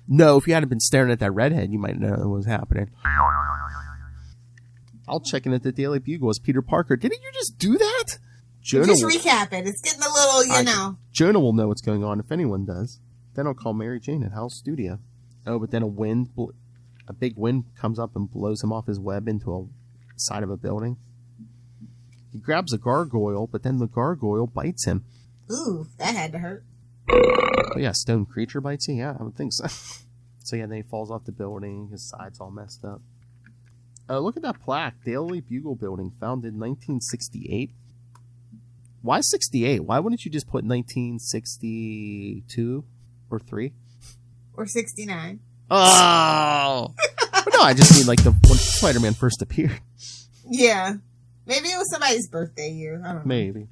No, if you hadn't been staring at that redhead, you might know what was happening. I'll check in at the Daily Bugle as Peter Parker. Didn't you just do that? Just recap it. It's getting a little, you know. Jonah will know what's going on if anyone does. Then I'll call Mary Jane at Hal's studio. Oh, but then a big wind comes up and blows him off his web into a side of a building. He grabs a gargoyle, but then the gargoyle bites him. Ooh, that had to hurt. Oh yeah, stone creature bites you? Yeah, I would think so. So yeah, then he falls off the building. His side's all messed up. Look at that plaque. Daily Bugle building, founded in 1968. Why 68? Why wouldn't you just put 1962 or 3? Or 69. Oh! But no, I just mean like when Spider-Man first appeared. Yeah. Maybe it was somebody's birthday year. I don't know. Maybe.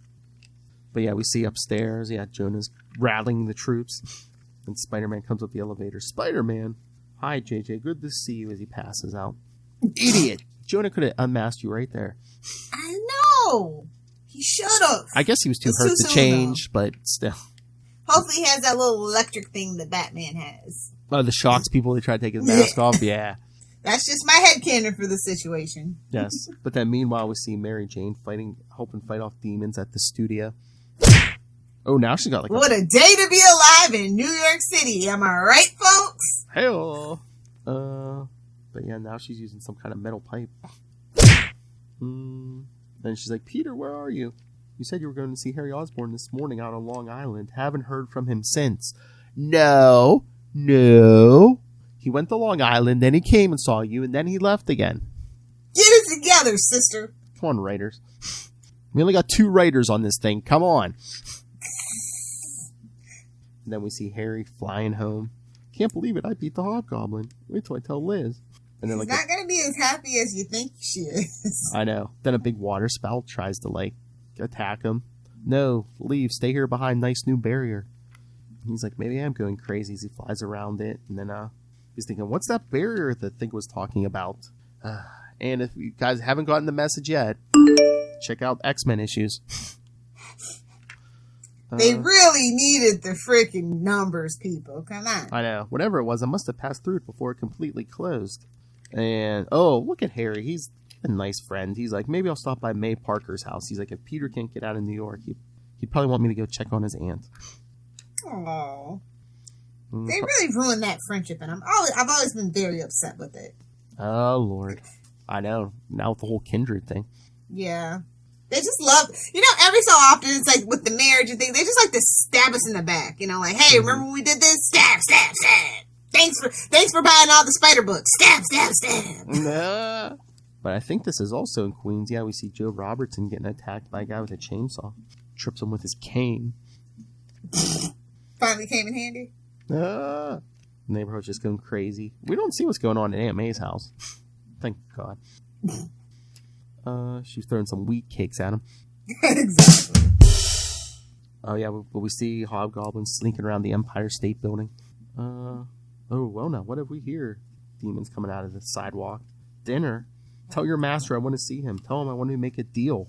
But yeah, we see upstairs. Yeah, Jonah's rattling the troops. And Spider-Man comes up the elevator. Spider-Man! Hi, JJ. Good to see you as he passes out. Idiot! Jonah could have unmasked you right there. I know! He should have. I guess he was too hurt to change, but still. Hopefully he has that little electric thing that Batman has. Oh, the shocks people, they try to take his mask off? Yeah. That's just my headcanon for the situation. Yes. But then meanwhile, we see Mary Jane helping fight off demons at the studio. Oh, now she's got like what a day to be alive in New York City. Am I right, folks? Hey-oh. But yeah, now she's using some kind of metal pipe. Then she's like, Peter, where are you? You said you were going to see Harry Osborn this morning out on Long Island. Haven't heard from him since. No. He went to Long Island, then he came and saw you, and then he left again. Get it together, sister. Come on, writers. We only got 2 writers on this thing. Come on. And then we see Harry flying home. Can't believe it. I beat the Hobgoblin. Wait till I tell Liz. And then, She's not going to be as happy as you think she is. I know. Then a big water spout tries to, attack him. No, leave. Stay here behind nice new barrier. And he's like, maybe I'm going crazy as he flies around it. And then he's thinking, what's that barrier the thing was talking about? And if you guys haven't gotten the message yet, check out X-Men issues. They really needed the freaking numbers, people. Come on. I know. Whatever it was, I must have passed through it before it completely closed. And, oh, look at Harry. He's a nice friend. He's like, maybe I'll stop by May Parker's house. He's like, if Peter can't get out of New York, he'd probably want me to go check on his aunt. Oh, they really ruined that friendship, and I've always been very upset with it. Oh, Lord. I know. Now with the whole kindred thing. Yeah. They just love, every so often, it's like with the marriage and things, they just like to stab us in the back. Like, hey, remember when we did this? Stab, stab, stab. Thanks for buying all the spider books. Stab, stab, stab. But I think this is also in Queens. Yeah, we see Joe Robertson getting attacked by a guy with a chainsaw. Trips him with his cane. Finally came in handy. The neighborhood's just going crazy. We don't see what's going on in Aunt May's house. Thank God. She's throwing some wheat cakes at him. Exactly. Oh, yeah, we see Hobgoblin slinking around the Empire State Building. Oh, well, now, what have we here? Demons coming out of the sidewalk. Dinner? Tell your master I want to see him. Tell him I want to make a deal.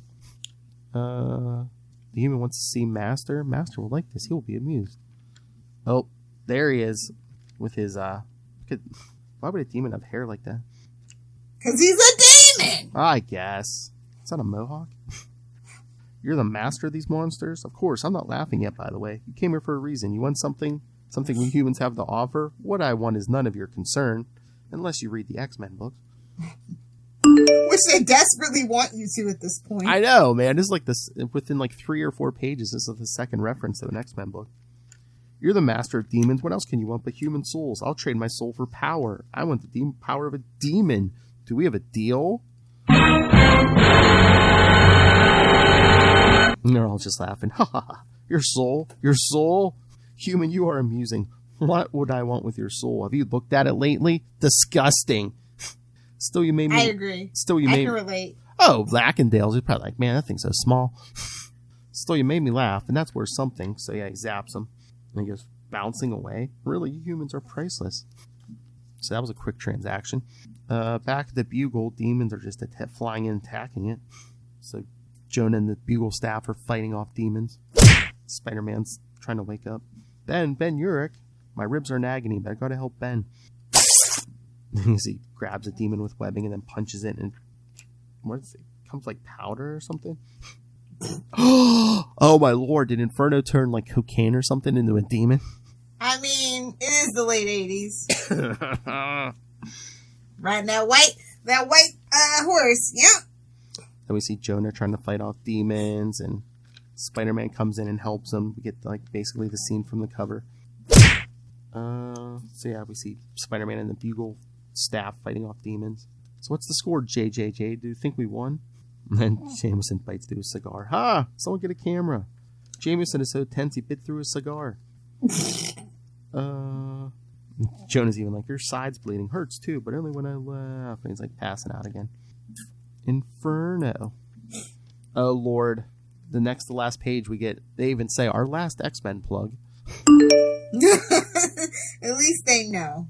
The human wants to see Master. Master will like this. He will be amused. Oh, there he is. With his, why would a demon have hair like that? Because he's a demon! I guess. Is that a mohawk? You're the master of these monsters? Of course, I'm not laughing yet, by the way. You came here for a reason. You want something? Something we humans have to offer? What I want is none of your concern. Unless you read the X-Men books. Which they desperately want you to at this point. I know, man. This is like this, within like 3 or 4 pages, this is the second reference to an X-Men book. You're the master of demons. What else can you want but human souls? I'll trade my soul for power. I want the power of a demon. Do we have a deal? And they're all just laughing. Ha ha ha. Your soul? Human, you are amusing. What would I want with your soul? Have you looked at it lately? Disgusting. Still, you made me... I agree. I can relate. Oh, Lackendale's. He's probably like, man, that thing's so small. Still, you made me laugh, and that's worth something. So, yeah, he zaps him. And he goes bouncing away. Really, you humans are priceless. So that was a quick transaction. Back at the Bugle, demons are just flying in and attacking it. So Jonah and the Bugle staff are fighting off demons. Spider-Man's trying to wake up. Ben Urich. My ribs are in agony, but I gotta help Ben. He grabs a demon with webbing and then punches it, and what is it? Comes like powder or something. Oh my lord! Did Inferno turn like cocaine or something into a demon? I mean, it is the late 80s. Riding that white horse. Yep. Then we see Jonah trying to fight off demons, and Spider-Man comes in and helps him. We get like basically the scene from the cover. So yeah, we see Spider-Man and the Bugle staff fighting off demons. So what's the score, JJJ? Do you think we won? And then Jameson bites through his cigar. Ha! Someone get a camera. Jameson is so tense he bit through his cigar. Jonah's even like, your side's bleeding. Hurts too, but only when I laugh. And he's like passing out again. Inferno. Oh lord. The next to last page we get, they even say, our last X-Men plug. At least they know.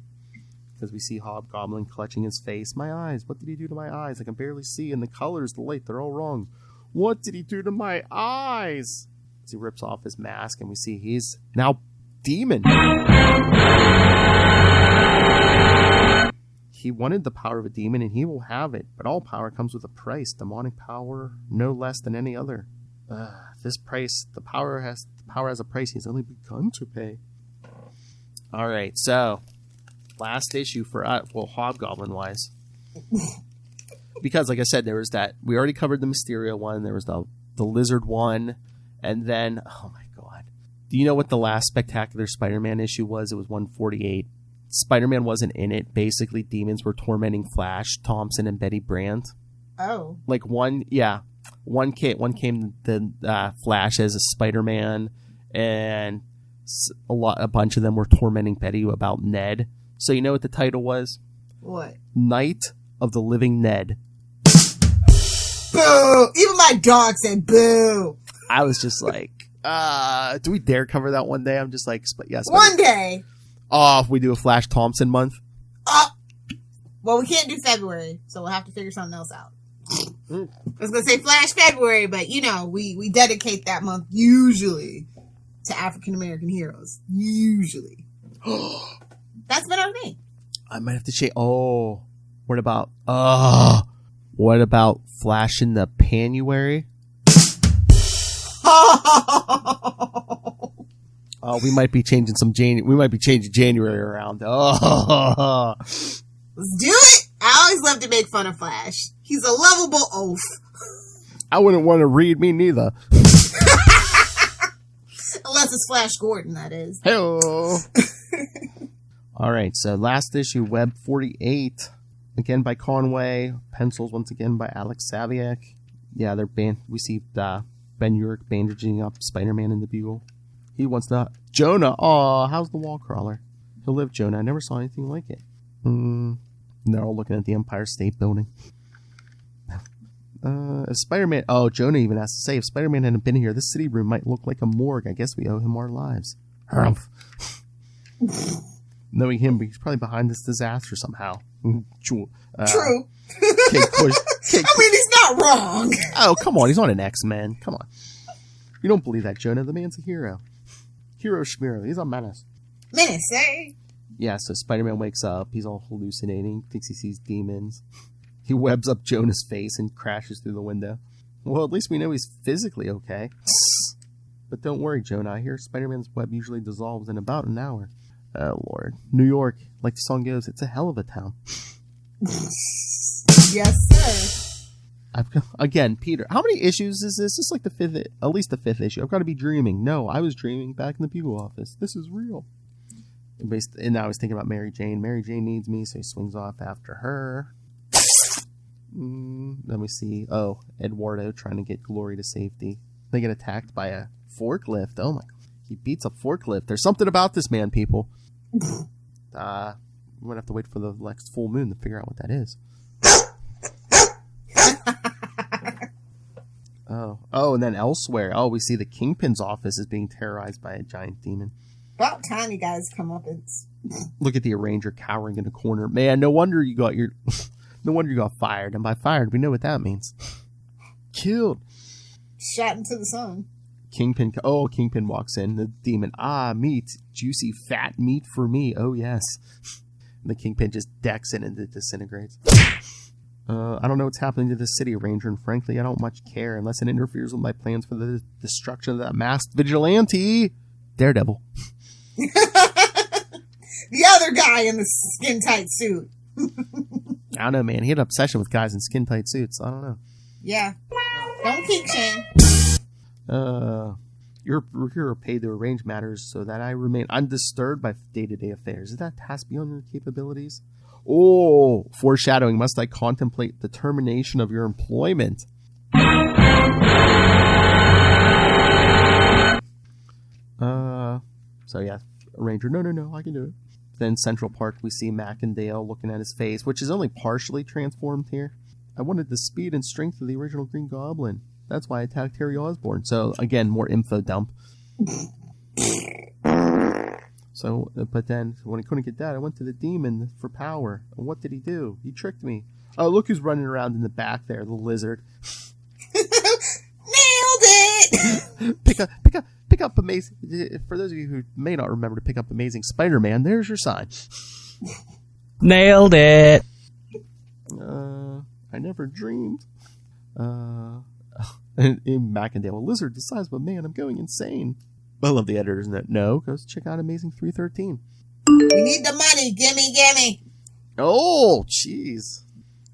Because we see Hob-Goblin clutching his face. My eyes. What did he do to my eyes? I can barely see. And the colors, the light, they're all wrong. What did he do to my eyes? As he rips off his mask and we see he's now demon. He wanted the power of a demon and he will have it. But all power comes with a price. Demonic power, no less than any other. This price, the power has a price he's only begun to pay. All right, so last issue for us, well, Hobgoblin wise, because like I said, there was that we already covered the Mysterio one. There was the Lizard one, and then oh my god, do you know what the last Spectacular Spider-Man issue was? It was 148. Spider-Man wasn't in it. Basically, demons were tormenting Flash Thompson and Betty Brant. Oh, like one came the Flash as a Spider-Man, and a bunch of them were tormenting Betty about Ned. So you know what the title was? What? Night of the Living Ned. Boo! Even my dog said boo. I was just like, do we dare cover that one day? I'm just like, yes. One day. Oh, if we do a Flash Thompson month. Well, we can't do February, so we'll have to figure something else out. I was going to say Flash February, but we dedicate that month usually to African American heroes. Usually. That's been our thing. I might have to change. Oh, what about Flash in the Panuary? Oh, we might be changing January around. Oh, let's do it. I always love to make fun of Flash. He's a lovable oaf. I wouldn't want to read me neither. Unless it's Flash Gordon, that is. Hello. All right, so last issue, Web 48, again by Conway. Pencils once again by Alex Saviak. Yeah, we see Ben Urich bandaging up Spider-Man in the Bugle. He wants to... Jonah! Aw, how's the wall crawler? He'll live, Jonah. I never saw anything like it. They're all looking at the Empire State Building. Spider-Man... Oh, Jonah even has to say, if Spider-Man hadn't been here, this city room might look like a morgue. I guess we owe him our lives. Humph. Knowing him, he's probably behind this disaster somehow. True. He's not wrong. Oh, come on. He's not an X-Men. Come on. You don't believe that, Jonah. The man's a hero. Hero Schmiro. He's a menace. Menace, eh? Yeah, so Spider-Man wakes up. He's all hallucinating. Thinks he sees demons. He webs up Jonah's face and crashes through the window. Well, at least we know he's physically okay. But don't worry, Jonah. I hear Spider-Man's web usually dissolves in about an hour. Oh, Lord. New York, like the song goes, it's a hell of a town. Yes, sir. Again, Peter, how many issues is this? This is like at least the fifth issue. I've got to be dreaming. No, I was dreaming back in the Bugle office. This is real. And now I was thinking about Mary Jane. Mary Jane needs me, so he swings off after her. Let me see. Oh, Eduardo trying to get Glory to safety. They get attacked by a forklift. Oh my. He beats a forklift. There's something about this man, people. We're going to have to wait for the next full moon to figure out what that is. Oh, and then elsewhere. Oh, we see the Kingpin's office is being terrorized by a giant demon. About time you guys come up and... Look at the Arranger cowering in a corner. Man, no wonder you got fired. And by fired, we know what that means. Killed. Shot into the sun. Kingpin walks in. The demon, meat. Juicy, fat meat for me. Oh, yes. And the Kingpin just decks it and it disintegrates. I don't know what's happening to the city, Ranger, and frankly, I don't much care unless it interferes with my plans for the destruction of that masked vigilante. Daredevil. The other guy in the skin-tight suit. I don't know, man. He had an obsession with guys in skin-tight suits. I don't know. Yeah. Don't keep Shane. Your hero paid to arrange matters so that I remain undisturbed by day-to-day affairs. Is that task beyond your capabilities? Oh, foreshadowing. Must I contemplate the termination of your employment? So yeah, Ranger, no, I can do it. Then Central Park, we see Mac and Dale looking at his face, which is only partially transformed here. I wanted the speed and strength of the original Green Goblin. That's why I attacked Harry Osborn. So again, more info dump. So, but then when I couldn't get that, I went to the demon for power. And what did he do? He tricked me. Oh, look who's running around in the back there, the lizard. Nailed it! Pick up Amazing. For those of you who may not remember to pick up Amazing Spider-Man, there's your sign. Nailed it. I never dreamed. In Macandale, a lizard the size of a man. I'm going insane. I love the editor's note. No, go check out Amazing 313. We need the money. Gimme. Oh, jeez.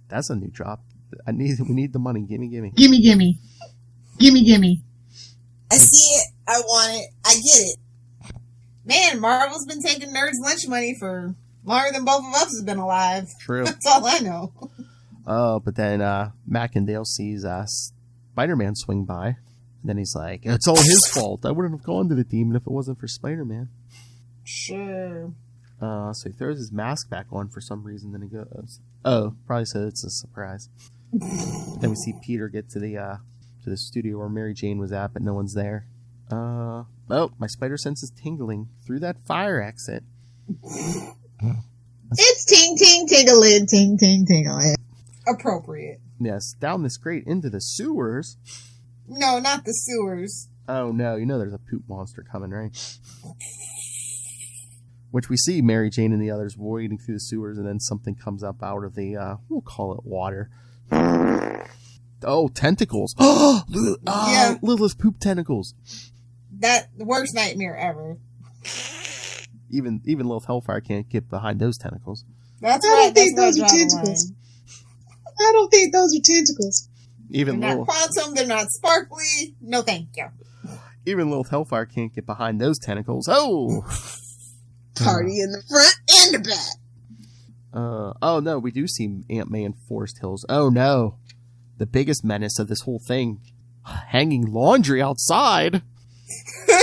That's a new drop. We need the money. Gimme. Gimme. I see it. I want it. I get it. Man, Marvel's been taking nerds' lunch money for longer than both of us has been alive. True. That's all I know. Oh, but then Mac and Dale sees Spider-Man swing by. And then he's like, it's all his fault. I wouldn't have gone to the demon if it wasn't for Spider-Man. Sure. So he throws his mask back on for some reason. Then he goes, oh, probably so it's a surprise. Then we see Peter get to the studio where Mary Jane was at, but no one's there. Oh, my spider sense is tingling through that fire exit. It's ting-ting-ting-a-lid, ting-ting-ting-a-lid. Appropriate. Yes, down this grate into the sewers. No, not the sewers. Oh no, you know there's a poop monster coming, right? Which we see Mary Jane and the others wading through the sewers, and then something comes up out of the, we'll call it water. Oh, tentacles. Oh, Yeah. Lilith poop tentacles. That the worst nightmare ever. Even Lilith Hellfire can't get behind those tentacles. That's I right. don't think That's those where are I draw the tentacles. line. I don't think those are tentacles. Even They're not Lilith, quantum. They're not sparkly. No, thank you. even Lilith Hellfire can't get behind those tentacles. Oh! Party in the front and the back. Oh no, we do see Aunt May in Forest Hills. Oh no. The biggest menace of this whole thing. Hanging laundry outside. You're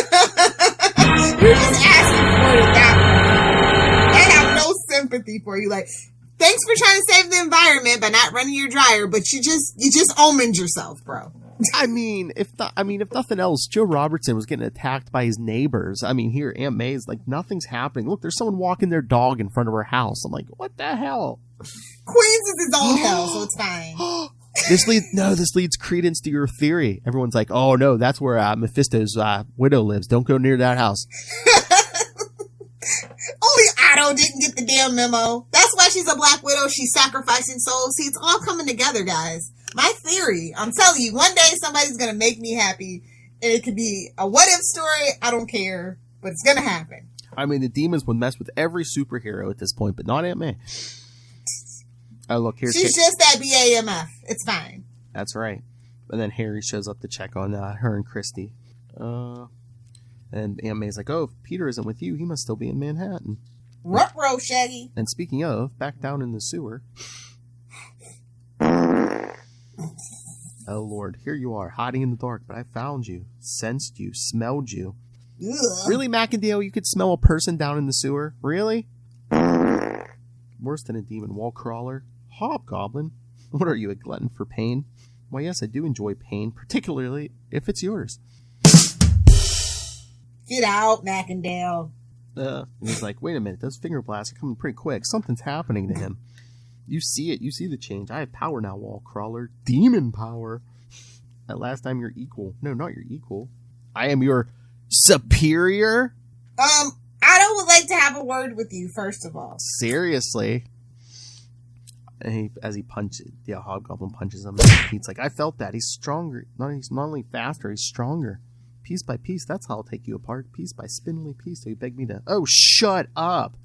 just asking for it that way. I have no sympathy for you. Like, thanks for trying to save the environment by not running your dryer, but you just omened yourself, bro. I mean, if nothing else, Joe Robertson was getting attacked by his neighbors. I mean, here Aunt May's like, nothing's happening. Look, there's someone walking their dog in front of her house. I'm like, what the hell? Queens is his own hell, so it's fine. This leads credence to your theory. Everyone's like, oh no, that's where Mephisto's widow lives. Don't go near that house. Only Otto didn't get the damn memo. That's why she's a Black Widow. She's sacrificing souls. See, it's all coming together, guys. My theory, I'm telling you, one day somebody's going to make me happy. And it could be a what-if story. I don't care. But it's going to happen. I mean, the demons would mess with every superhero at this point, but not Aunt May. Oh, look, here's... She's just that BAMF. It's fine. That's right. And then Harry shows up to check on her and Christy. And Aunt May's like, oh, if Peter isn't with you, he must still be in Manhattan. Ruh-roh, Shaggy. And speaking of, back down in the sewer... Oh, Lord, here you are, hiding in the dark, but I found you, sensed you, smelled you. Ugh. Really, Macandale, you could smell a person down in the sewer? Really? Worse than a demon wall crawler. Hobgoblin? What are you, a glutton for pain? Why, yes, I do enjoy pain, particularly if it's yours. Get out, Macandale. And he's like, wait a minute, those finger blasts are coming pretty quick. Something's happening to him. You see it. You see the change. I have power now, wall crawler. Demon power. At last, I'm your equal. No, not your equal. I am your superior? Otto would like to have a word with you, first of all. Seriously? And as he punches, Hobgoblin punches him. He's like, I felt that. He's stronger. He's not only faster, he's stronger. Piece by piece, that's how I'll take you apart. Piece by spindly piece. So you beg me to... Oh, shut up!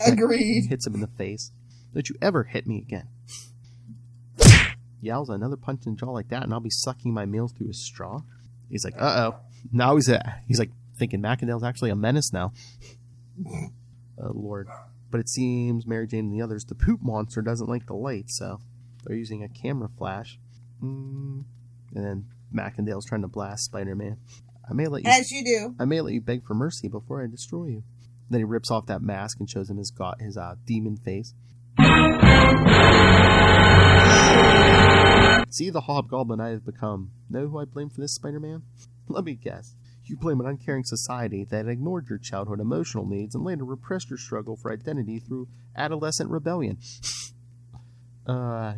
Agreed. Hits him in the face. Don't you ever hit me again. Yowza, another punch in the jaw like that, and I'll be sucking my meals through a straw. He's like, uh-oh. Now he's like thinking Macandale's actually a menace now. Oh, Lord. But it seems Mary Jane and the others, the poop monster doesn't like the light, so they're using a camera flash. And then Macandale's trying to blast Spider-Man. As you do. I may let you beg for mercy before I destroy you. Then he rips off that mask and shows him his demon face. See the Hobgoblin I have become. Know who I blame for this, Spider-Man? Let me guess. You blame an uncaring society that ignored your childhood emotional needs and later repressed your struggle for identity through adolescent rebellion.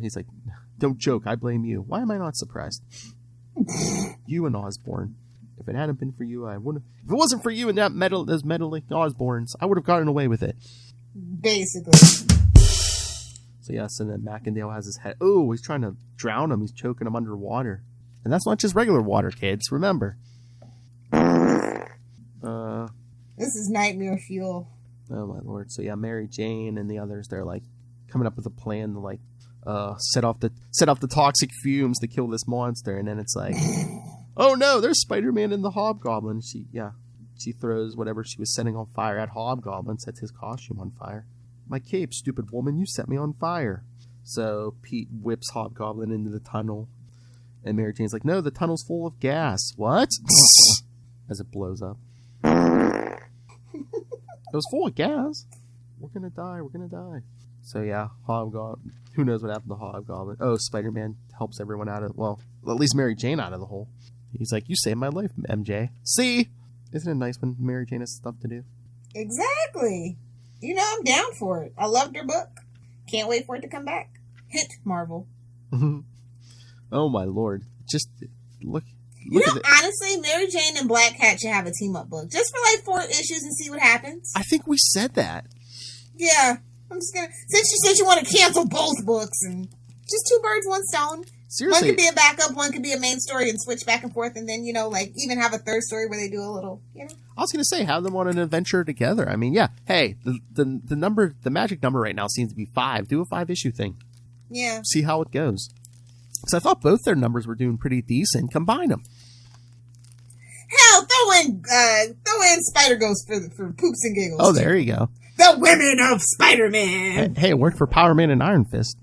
He's like, don't joke, I blame you. Why am I not surprised? You and Osborn. If it hadn't been for you, I wouldn't. If it wasn't for you and those meddling Osborns, I would have gotten away with it. Basically. So yes, and then Macandale has his head. Oh, he's trying to drown him. He's choking him underwater. And that's not just regular water, kids. Remember. This is nightmare fuel. Oh my Lord. So yeah, Mary Jane and the others, they're like coming up with a plan to like set off the toxic fumes to kill this monster. And then it's like, oh no, there's Spider-Man and the Hobgoblin. She throws whatever she was setting on fire at Hobgoblin, sets his costume on fire. My cape, stupid woman, you set me on fire. So Pete whips Hobgoblin into the tunnel. And Mary Jane's like, no, the tunnel's full of gas. What? As it blows up. It was full of gas. We're gonna die. So yeah, Hobgoblin. Who knows what happened to Hobgoblin? Oh, Spider-Man helps everyone out of, well, at least Mary Jane out of the hole. He's like, you saved my life, MJ. See? Isn't it nice when Mary Jane has stuff to do? Exactly. You know, I'm down for it. I loved her book. Can't wait for it to come back. Hint, Marvel. Oh my Lord. Just look Honestly, Mary Jane and Black Cat should have a team-up book. Just for like 4 issues and see what happens. I think we said that. Yeah. I'm just gonna... Since you said you want to cancel both books, and just 2 birds, 1 stone. Seriously. One could be a backup, one could be a main story and switch back and forth, and then, even have a third story where they do a little, I was going to say, have them on an adventure together. I mean, yeah. Hey, the magic number right now seems to be 5. Do a 5-issue thing. Yeah. See how it goes. Because I thought both their numbers were doing pretty decent. Combine them. Hell, throw in Spider Ghost for poops and giggles. Oh, there you go. The Women of Spider-Man. Hey, it worked for Power Man and Iron Fist.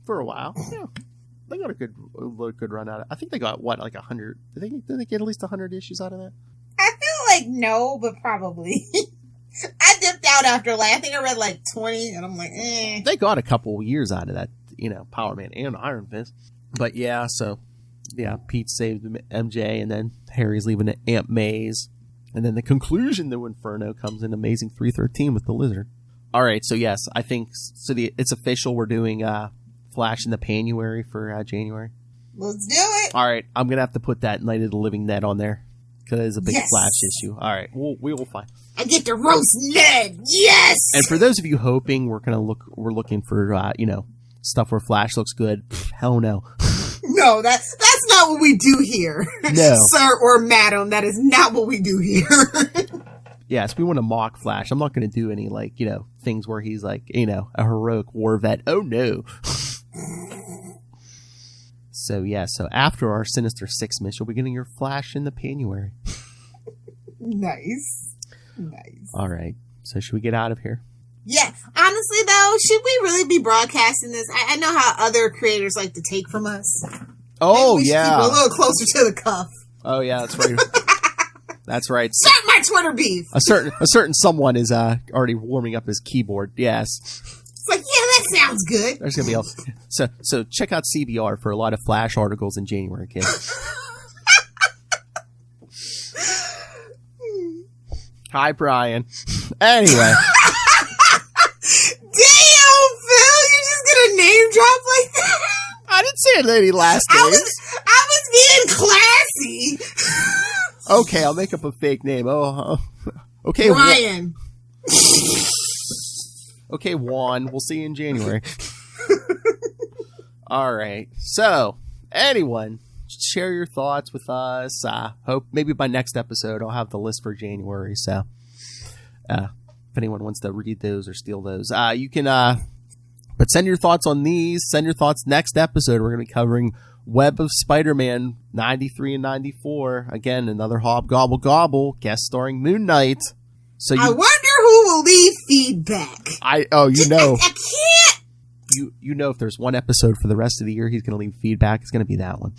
For a while. Yeah. They got a good run out of it. I think they got, like 100? Did they get at least 100 issues out of that? I feel like no, but probably. I dipped out after, I think I read 20, and I'm like, eh. They got a couple years out of that, Power Man and Iron Fist. But yeah, so, yeah, Pete saved MJ, and then Harry's leaving to Aunt May's. And then the conclusion to Inferno comes in Amazing 313 with the Lizard. All right, so yes, I think it's official. We're doing Flash in the Panuary for January. Let's do it. All right, I'm gonna have to put that Night of the Living Ned on there because it's a big Flash issue. All right, we will find. I get to roast Ned. Yes. And for those of you hoping, we're looking for stuff where Flash looks good. Hell no. No, that's not what we do here. No, sir or madam, that is not what we do here. Yes, we want to mock Flash. I'm not going to do any things where he's a heroic war vet. Oh no. So after our Sinister Six mission, we're getting your Flash in the Panuary. Nice. All right. So should we get out of here? Yeah. Honestly, though, should we really be broadcasting this? I know how other creators like to take from us. Oh, maybe we should keep it a little closer to the cuff. Oh, yeah, that's right. That's right. Start my Twitter beef. A certain someone is already warming up his keyboard. Yes. It's like, yeah, that sounds good. There's gonna be so check out CBR for a lot of Flash articles in January, kids. Hi, Brian. Anyway. Damn, Phil, you're just gonna name drop like that? I didn't say any last names. I was being classy. Okay, I'll make up a fake name. Okay, Brian. Okay, Juan. We'll see you in January. All right. So, anyone, share your thoughts with us. Hope maybe by next episode I'll have the list for January. So, if anyone wants to read those or steal those, you can. But send your thoughts on these. Send your thoughts next episode. We're going to be covering Web of Spider-Man 93 and 94. Again, another Hob-Gobble Gobble, guest starring Moon Knight. So I wonder who will leave feedback. I can't. You know if there's one episode for the rest of the year he's going to leave feedback, it's going to be that one.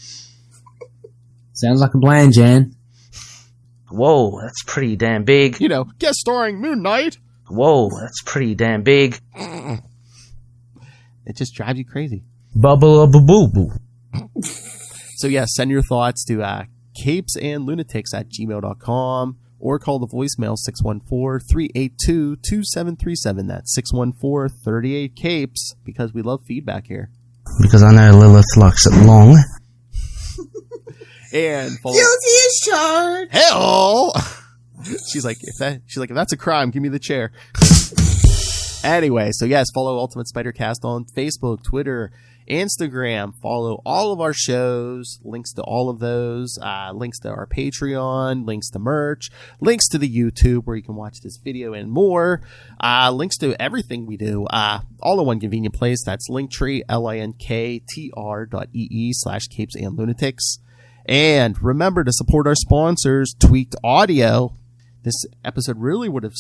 Sounds like a plan, Jan. Whoa, that's pretty damn big. Guest starring Moon Knight. Whoa, that's pretty damn big. It just drives you crazy. Bubble-a-boo-boo-boo. So send your thoughts to capesandlunatics@gmail.com or call the voicemail 614-382-2737. That's 614-38-CAPES because we love feedback here. Because I know Lilith likes it long. And follow. Guilty as charged. Hell! She's like, if that's a crime, give me the chair. Anyway, so follow Ultimate Spider-Cast on Facebook, Twitter, Instagram. Follow all of our shows, links to all of those, links to our Patreon, links to merch, links to the YouTube where you can watch this video and more, links to everything we do, all in one convenient place. That's Linktree, linktr.ee/capesandlunatics. And remember to support our sponsors, Tweaked Audio. This episode really would have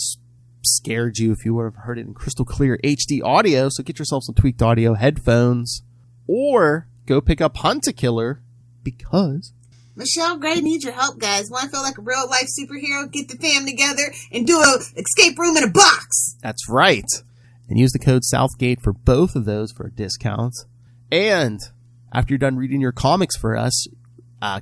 scared you if you would have heard it in crystal clear HD audio. So get yourself some Tweaked Audio headphones or go pick up Hunt a Killer because Michelle Gray needs your help, guys. Want to feel like a real life superhero? Get the fam together and do a escape room in a box. That's right. And use the code Southgate for both of those for a discount. And after you're done reading your comics for us,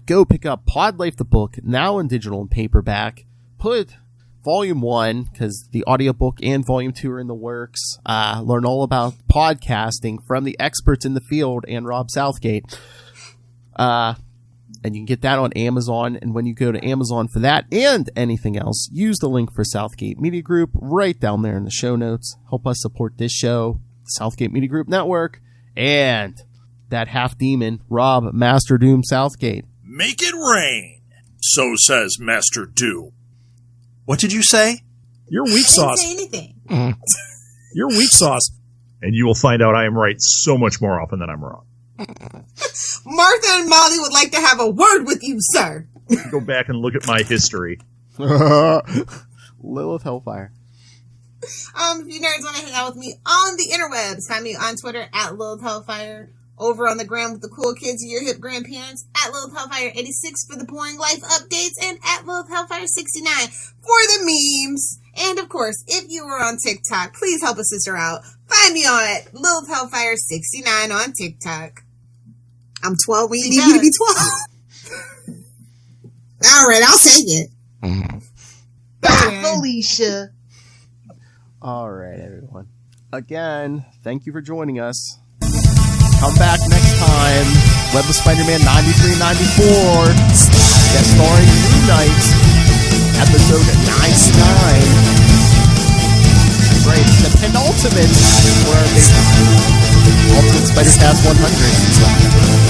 go pick up Pod Life the book, now in digital and paperback. Put Volume 1, because the audiobook and Volume 2 are in the works. Learn all about podcasting from the experts in the field and Rob Southgate. And you can get that on Amazon. And when you go to Amazon for that and anything else, use the link for Southgate Media Group right down there in the show notes. Help us support this show, Southgate Media Group Network, and that half demon, Rob Master Doom Southgate. Make it rain, so says Master Doom. What did you say? You're weak I didn't sauce. say anything. You're weak sauce. And you will find out I am right so much more often than I'm wrong. Martha and Molly would like to have a word with you, sir. Go back and look at my history. Lilith Hellfire. If you nerds want to hang out with me on the interwebs, find me on Twitter at Lilith Hellfire. Over on the gram with the cool kids of your hip grandparents, at Lilith Hellfire 86 for the boring life updates, and at Lilith Hellfire 69 for the memes. And of course, if you were on TikTok, please help a sister out. Find me on at Lilith Hellfire 69 on TikTok. I'm 12 when you need me to be 12. All right, I'll say it. Bye, Felicia. All right, everyone. Again, thank you for joining us. Come back next time. Web of Spider-Man 93-94. Guest starring Moon Knight. Episode 99. That's right. The penultimate for our big Ultimate Spider-Cast 100.